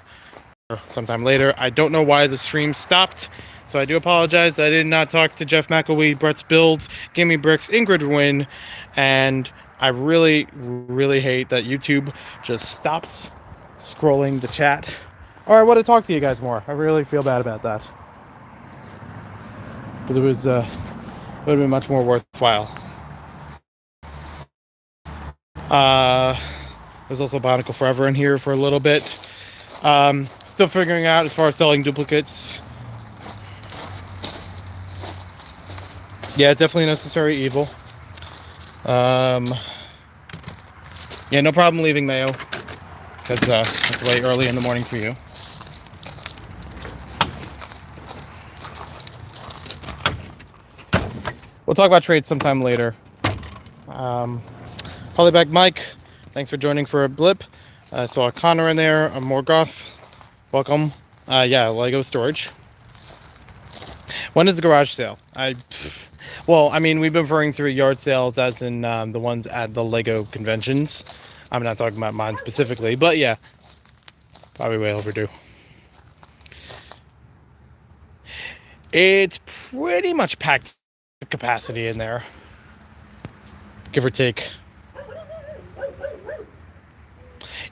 Sometime later. I don't know why the stream stopped, so I do apologize. I did not talk to Jeff McElwee, Brett's Builds, Gimme Bricks, Ingrid Win, and I really, really hate that YouTube just stops scrolling the chat. Or I want to talk to you guys more. I really feel bad about that. Because it would have been much more worthwhile. There's also Bionicle Forever in here for a little bit. Still figuring out as far as selling duplicates. Yeah, definitely necessary evil. Yeah, no problem leaving Mayo, because it's way early in the morning for you. We'll talk about trades sometime later. Polyback Mike, thanks for joining for a blip. I saw a Connor in there, a Morgoth. Welcome. Yeah, Lego storage. When is the garage sale? Well, I mean, we've been referring to yard sales as in the ones at the Lego conventions. I'm not talking about mine specifically, but yeah, probably way overdue. It's pretty much packed capacity in there, give or take.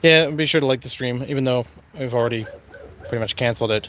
Yeah, be sure to like the stream, even though I've already pretty much canceled it.